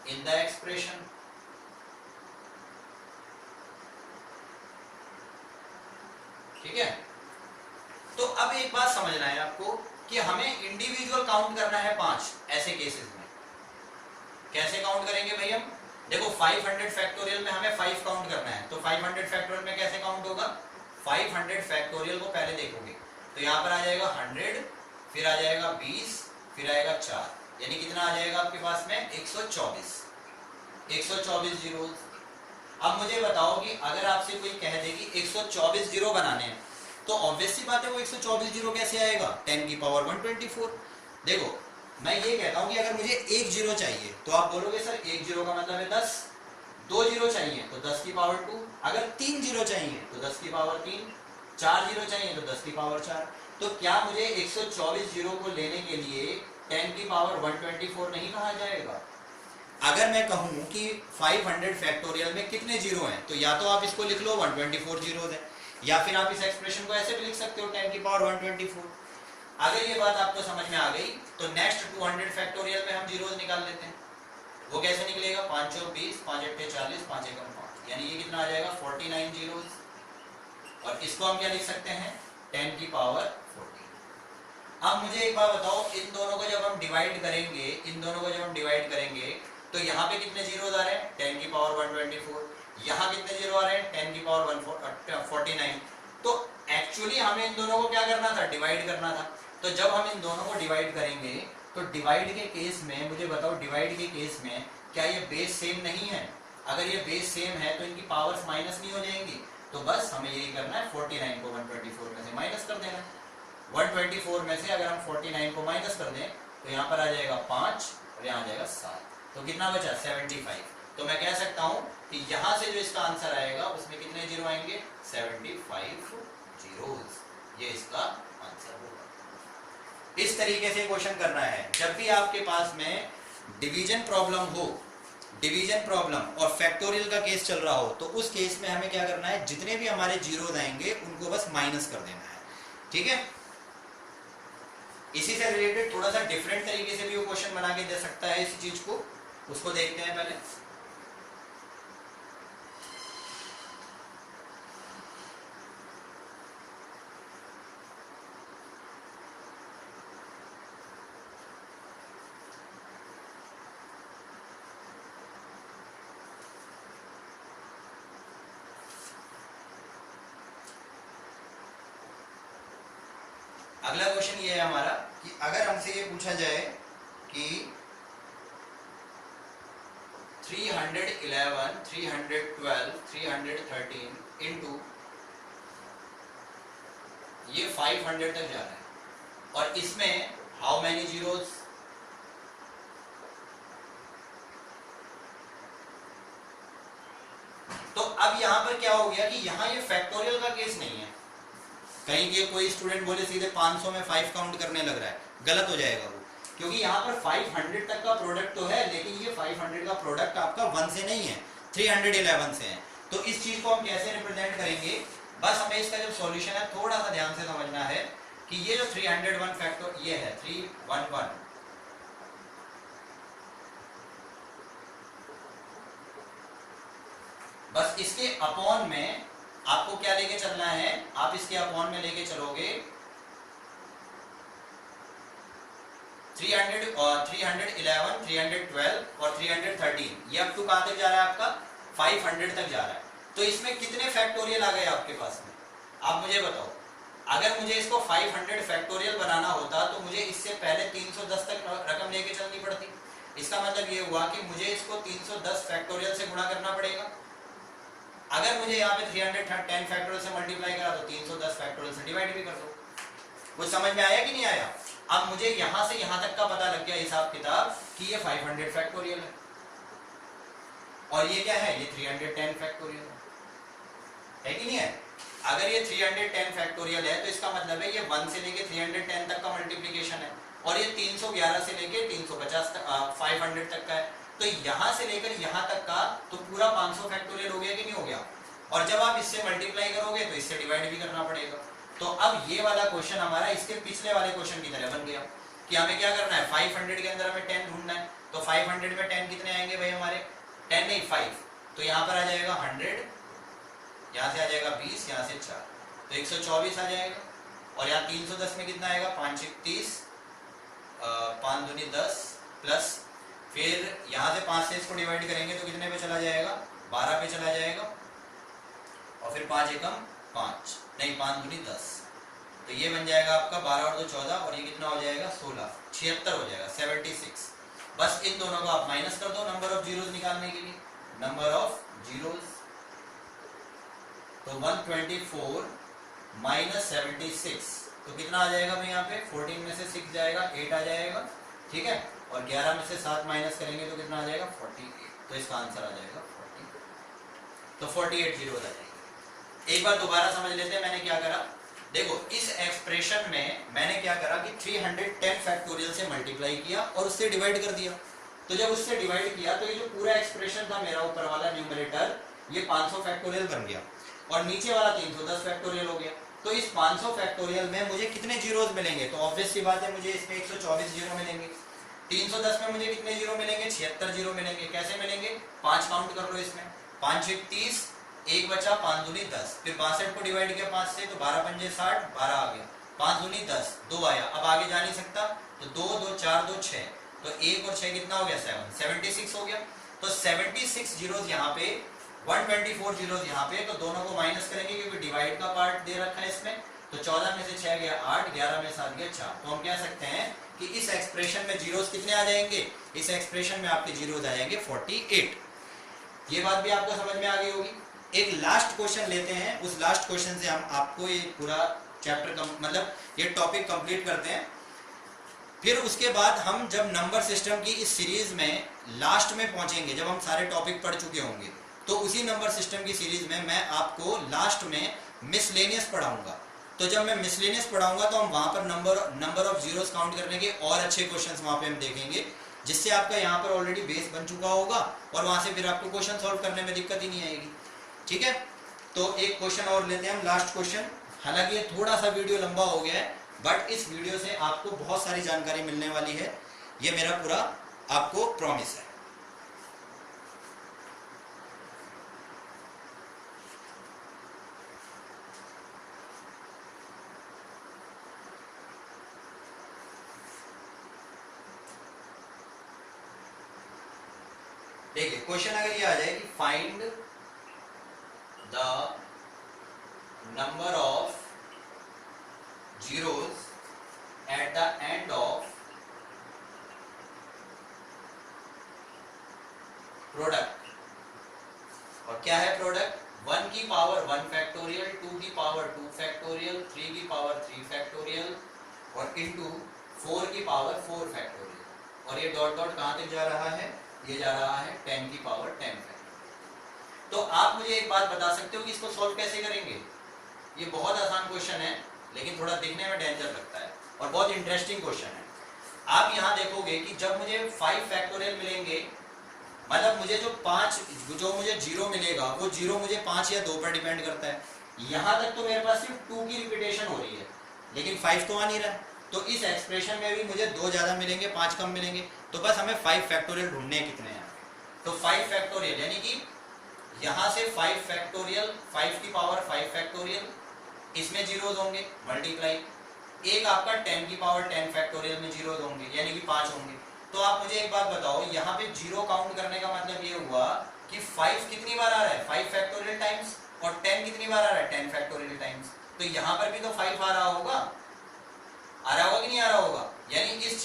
in the expression. ठीक है, तो अब एक बात समझना है आपको कि हमें इंडिविजुअल काउंट करना है 5 ऐसे केसेस में। कैसे काउंट करेंगे भाई हम? देखो 500 फैक्टोरियल में हमें 5 काउंट करना है, तो 500 फैक्टोरियल में कैसे काउंट होगा? 500 फैक्टोरियल को पहले देखोगे तो यहाँ पर आ जाएगा 100, फिर आ जाएगा 20, फिर आएगा 4, यानी कितना आ जाएगा आपके पास में? 124 जीरो। अब मुझे बताओ कि अगर आपसे कोई कह दे कि 124 जीरो बनाने हैं तो ऑब्वियस सी बात है वो 124 जीरो कैसे आएगा? 10 की पावर 124। देखो मैं ये कहता हूं कि अगर मुझे एक जीरो चाहिए तो आप बोलोगे सर एक जीरो का मतलब है 10, 2 जीरो चाहिए तो 10 की पावर 2, अगर 3 जीरो चाहिए तो 10 की पावर 3, 4 जीरो चाहिए तो 10 की पावर 4। तो क्या मुझे 124 जीरो को लेने के लिए 10 की पावर 124 नहीं कहा जाएगा? अगर मैं कहूं कि 500 फैक्टोरियल में कितने जीरो हैं तो या तो आप इसको लिख लो 124 जीरो है, या फिर आप इस एक्सप्रेशन को ऐसे भी लिख सकते हो 10 की पावर 124। अगर ये बात आपको समझ में आ गई तो नेक्स्ट 200 फैक्टोरियल में हम जीरोस निकाल लेते हैं। वो कैसे निकलेगा? 5 और 20, 5 8 40, 5 एकम 5, यानी ये कितना आ जाएगा? 49 जीरोस। और इसको हम क्या लिख सकते हैं? 10 की पावर 14। अब मुझे एक बात बताओ, इन दोनों को जब हम डिवाइड करेंगे तो यहाँ पे कितने जीरोस आ रहे हैं? 10 की पावर 124। यहाँ कितने जीरो आ रहे हैं? 10 की पावर 49। तो एक्चुअली हमें इन दोनों को क्या करना था? डिवाइड करना था। तो जब हम इन दोनों को डिवाइड करेंगे तो डिवाइड के केस में मुझे बताओ, डिवाइड के केस में क्या ये बेस सेम नहीं है? अगर ये बेस सेम है तो इनकी पावर्स माइनस नहीं हो जाएंगी? तो बस हमें यही करना है, 49 को 124 में से माइनस कर देना। 124 में से अगर हम 49 को माइनस कर दें तो यहाँ पर आ जाएगा 5 और यहाँ आ जाएगा 7, तो कितना बचा? 75। तो मैं कह सकता हूँ कि यहाँ से जो इसका आंसर आएगा उसमें कितने जीरो आएंगे? 75 जीरोस। ये इसका आंसर होगा। इस तरीके से क्वेश्चन करना है। जब भी आपके पास में डिवीजन प्रॉब्लम हो, डिवीजन प्रॉब्लम और फैक्टोरियल का केस चल रहा हो, तो उस केस में हमें क्या करना है? जितने भी हमारे जीरोस आएंगे उनको बस माइनस कर देना है। ठीक है, इसी से रिलेटेड थोड़ा सा डिफरेंट तरीके से भी वो क्वेश्चन बना के दे सकता है इस चीज को, उसको देखते हैं पहले। अगला क्वेश्चन ये है हमारा कि अगर हमसे ये पूछा जाए कि 311, 312, 313 इंटू ये 500 तक जा रहा है और इसमें हाउ मैनी जीरोस? तो अब यहां पर क्या हो गया कि यहां ये फैक्टोरियल का केस नहीं है। कहीं के कोई स्टूडेंट बोले सीधे 500 में 5 काउंट करने लग रहा है, गलत हो जाएगा वो, क्योंकि यहाँ पर 500 तक का प्रोडक्ट तो है लेकिन ये 500 का प्रोडक्ट आपका 1 से नहीं है, 311 से है। तो इस चीज को हम कैसे रिप्रेजेंट करेंगे? बस हमें इसका जो सॉल्यूशन है थोड़ा सा ध्यान से समझना है कि ये जो 301 फैक्टर ये है 311, बस इसके अपॉन में आपको क्या लेके चलना है? आप इसके अपॉन में लेके चलोगे 300 और 311, 312 और 313। ये अप टू कहां तक जा रहा है? आपका 500 तक जा रहा है। तो इसमें कितने फैक्टोरियल आ गए आपके पास में? आप मुझे बताओ। अगर मुझे इसको 500 फैक्टोरियल बनाना होता तो मुझे इससे पहले 310 तक रकम लेके चलनी पड़ती। इसका मतलब ये हुआ कि मुझे इसको 310 फैक्टोरियल से गुणा करना पड़ेगा। अगर मुझे यहाँ पे 310 फैक्टोरियल से मल्टीप्लाई करा तो 310 फैक्टोरियल से डिवाइड भी कर दो। कुछ समझ में आया कि नहीं आया? अब मुझे यहां से यहां तक का पता लग गया हिसाब किताब कि ये 500 फैक्टोरियल है और ये क्या है? ये 310 फैक्टोरियल है कि नहीं है? अगर ये 310 फैक्टोरियल है तो इसका मतलब है ये 1 से लेके 310 तक का मल्टीप्लिकेशन है और ये 311 से लेके 350 तक 500 तक का है। तो यहां से लेकर यहां तक का तो पूरा 500 फैक्टोरियल हो गया कि नहीं हो गया? और जब आप इससे मल्टीप्लाई करोगे तो इससे डिवाइड भी करना पड़ेगा। तो अब ये वाला क्वेश्चन हमारा इसके पिछले वाले क्वेश्चन की तरह बन गया कि हमें क्या करना है, 500 के अंदर हमें 10 ढूंढना है। तो 500 में 10 कितने आएंगे भाई हमारे, 10 नहीं 5, तो यहाँ पर आ जाएगा 100, यहाँ से आ जाएगा 20, यहाँ से 4, तो 124 आ जाएगा। और यहाँ 310 में कितना आएगा, 5 30, 5 दूनी 10, प्लस फिर यहाँ से 5 से इसको डिवाइड करेंगे तो कितने पे चला जाएगा, 12 पे चला जाएगा। और फिर 5 एकम 5, नहीं 5 दूनी 10, तो ये बन जाएगा आपका 12 और 2 14, और ये कितना हो जाएगा 16, 76 हो जाएगा, 76। बस इन दोनों को आप माइनस कर दो नंबर ऑफ जीरोस निकालने के लिए, नंबर ऑफ जीरोस। तो 124 माइनस 76, तो कितना आ जाएगा भाई यहाँ पे, 14 में से 6 जाएगा, 8 आ जाएगा, ठीक है। और 11 में से 7 माइनस करेंगे तो कितना आ जाएगा, 48, तो इसका आंसर आ जाएगा 48। तो 48 जीरो आ जाएगा। एक बार दोबारा समझ लेते हैं मैंने क्या करा। देखो इस एक्सप्रेशन में मैंने क्या करा कि 310 फैक्टोरियल से मल्टीप्लाई किया और उससे डिवाइड कर दिया। तो जब उससे डिवाइड किया तो ये जो पूरा एक्सप्रेशन था मेरा ऊपर वाला न्यूमरेटर, ये 500 फैक्टोरियल बन गया और नीचे वाला 310 फैक्टोरियल हो गया। तो इस 500 फैक्टोरियल में मुझे कितने जीरोस मिलेंगे, तो ऑब्वियस सी बात है मुझे इसमें 124 जीरो मिलेंगे। 310 में मुझे कितने जीरो मिलेंगे, 76 जीरो मिलेंगे। कैसे मिलेंगे, 5 काउंट कर लो इसमें, 5 1 30, 1 बचा, 5 दूनी 10, फिर 62 को डिवाइड किया 5 से तो 12 पंजे 60, 12 आ गया, 5 दूनी 10, 2 आया, अब आगे जा नहीं सकता, तो 2 2 4 2 6, तो 1 और 6 कितना हो गया, 7, 76 हो गया। तो 76 जीरोस यहाँ पे, 124 जीरोस यहाँ पे, तो दोनों को माइनस करेंगे क्योंकि डिवाइड का पार्ट दे रखा है इसमें। तो 14 में से 6 गया 8, 11 में 7 गया 4, तो हम कह सकते हैं कि इस एक्सप्रेशन में जीरोस कितने आ जाएंगे, इस एक्सप्रेशन में आपके जीरोस आ जाएंगे 48। ये बात भी आपको समझ में आ गई होगी। एक लास्ट क्वेश्चन लेते हैं, उस लास्ट क्वेश्चन से हम आपको ये पूरा चैप्टर मतलब ये टॉपिक कंप्लीट करते हैं। फिर उसके बाद हम जब नंबर सिस्टम की इस सीरीज में लास्ट में पहुंचेंगे, जब हम सारे टॉपिक पढ़ चुके होंगे, तो उसी नंबर सिस्टम की सीरीज में मैं आपको लास्ट में मिसलेनियस पढ़ाऊंगा। तो जब मैं मिसलेनियस पढ़ाऊंगा तो हम वहां पर नंबर ऑफ जीरोस काउंट करने के और अच्छे क्वेश्चंस वहां पे हम देखेंगे, जिससे आपका यहाँ पर ऑलरेडी बेस बन चुका होगा और वहां से फिर आपको क्वेश्चन सॉल्व करने में दिक्कत ही नहीं आएगी। ठीक है, तो एक क्वेश्चन और लेते हैं हम, लास्ट क्वेश्चन। हालांकि ये थोड़ा सा वीडियो लंबा हो गया है, बट इस वीडियो से आपको बहुत सारी जानकारी मिलने वाली है, ये मेरा पूरा आपको प्रॉमिस है। देखिए क्वेश्चन अगर ये आ जाए कि find the number of zeros at the end of product, और क्या है प्रोडक्ट, 1 की पावर 1 फैक्टोरियल, 2 की पावर 2 फैक्टोरियल, 3 की पावर 3 फैक्टोरियल और इनटू 4 की पावर 4 फैक्टोरियल। और ये डॉट डॉट कहां तक जा रहा है, ये जा रहा है 10 की पावर 10 फैक्टोरियल। तो आप मुझे एक बात बता सकते हो कि इसको सॉल्व कैसे करेंगे। ये बहुत आसान क्वेश्चन है, लेकिन थोड़ा दिखने में डेंजर लगता है और बहुत इंटरेस्टिंग क्वेश्चन है। आप यहाँ देखोगे कि जब मुझे 5 फैक्टोरियल मिलेंगे, मतलब मुझे जो मुझे जीरो मिलेगा, वो जीरो मुझे 5 या 2 पर डिपेंड करता है। यहाँ तक तो मेरे पास सिर्फ 2 की रिपीटेशन हो रही है, लेकिन 5 तो आ नहीं रहा है। तो इस एक्सप्रेशन में भी मुझे 2 ज्यादा मिलेंगे, 5 कम मिलेंगे। तो बस हमें 5 फैक्टोरियल ढूंढने हैं, कितने हैं। तो 5 फैक्टोरियल यानी कि यहाँ से 5 फैक्टोरियल, 5 की पावर 5 फैक्टोरियल, इसमें जीरोज होंगे मल्टीप्लाई, एक आपका 10 की पावर 10 फैक्टोरियल में जीरोज होंगे, यानी कि 5 होंगे। तो आप मुझे एक बात बताओ, यहाँ पे जीरो काउंट करने का मतलब ये हुआ कि 5 कितनी बार आ रहा है, 5 फैक्टोरियल टाइम्स, और 10 कितनी बार आ रहा है, 10 फैक्टोरियल टाइम्स। तो यहाँ पर भी तो 5 आ रहा होगा कि नहीं आ रहा होगा। यानी इस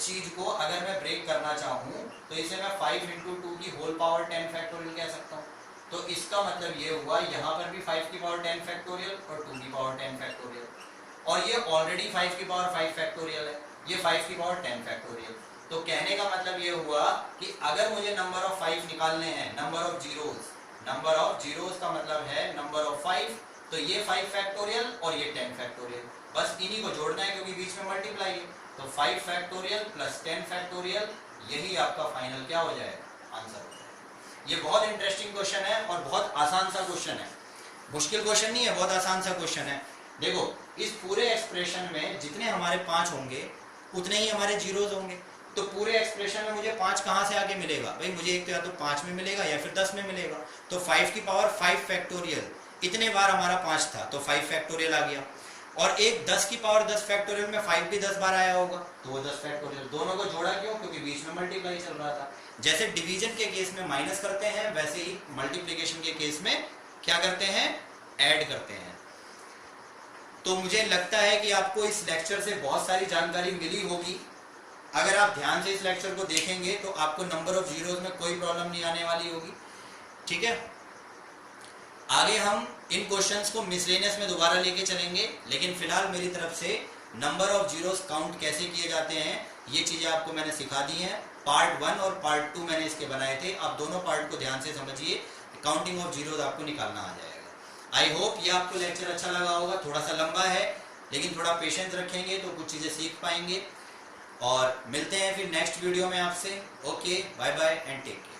चीज को अगर मैं ब्रेक करना चाहूँ तो इसे मैं 5 × 2 की होल पावर 10 फैक्टोरियल कह सकता हूँ। तो इसका मतलब ये हुआ यहाँ पर भी 5 की पावर 10 फैक्टोरियल और 2 की पावर 10 फैक्टोरियल, और ये ऑलरेडी 5 की पावर 5 फैक्टोरियल है, ये 5 की पावर 10 फैक्टोरियल। तो कहने का मतलब ये हुआ कि अगर मुझे नंबर ऑफ 5 निकालने हैं, नंबर ऑफ जीरोस का मतलब है नंबर ऑफ 5, तो ये 5 फैक्टोरियल और ये 10 फैक्टोरियल, बस इन्हीं को जोड़ना है क्योंकि बीच में मल्टीप्लाई है। तो 5 फैक्टोरियल प्लस 10 फैक्टोरियल, यही आपका फाइनल क्या हो जाएगा, आंसर हो जाएगा। ये बहुत इंटरेस्टिंग क्वेश्चन है और बहुत आसान सा क्वेश्चन है, मुश्किल क्वेश्चन नहीं है, बहुत आसान सा क्वेश्चन है। देखो इस पूरे एक्सप्रेशन में जितने हमारे 5 होंगे उतने ही हमारे जीरोज होंगे। तो पूरे एक्सप्रेशन में मुझे 5 कहाँ से आगे मिलेगा भाई, मुझे एक तो या तो 5 में मिलेगा या फिर 10 में मिलेगा। तो 5 की पावर 5 फैक्टोरियल, इतने बार हमारा 5 था तो 5 फैक्टोरियल आ गया। और एक 10 की पावर 10 फैक्टोरियल में 5 भी 10 बार आया होगा तो वो 10 फैक्टोरियल। दोनों को जोड़ा क्यों, क्योंकि बीच में मल्टीप्लाई चल रहा था। जैसे डिवीजन के केस में माइनस करते हैं वैसे ही मल्टीप्लिकेशन के केस में क्या करते हैं, ऐड करते हैं। तो मुझे लगता है कि आपको इस लेक्चर से बहुत सारी जानकारी मिली होगी। अगर आप ध्यान से इस लेक्चर को देखेंगे तो आपको नंबर ऑफ जीरोज में कोई प्रॉब्लम नहीं आने वाली होगी। ठीक है, आगे हम इन क्वेश्चंस को मिसलेनियस में दोबारा लेके चलेंगे, लेकिन फिलहाल मेरी तरफ से नंबर ऑफ जीरोज काउंट कैसे किए जाते हैं ये चीजें आपको मैंने सिखा दी हैं। पार्ट 1 और पार्ट 2 मैंने इसके बनाए थे, आप दोनों पार्ट को ध्यान से समझिए, काउंटिंग ऑफ जीरोज आपको निकालना आ जाएगा। आई होप ये आपको लेक्चर अच्छा लगा होगा। थोड़ा सा लंबा है लेकिन थोड़ा पेशेंस रखेंगे तो कुछ चीज़ें सीख पाएंगे। और मिलते हैं फिर नेक्स्ट वीडियो में आपसे। Okay, bye bye and take care.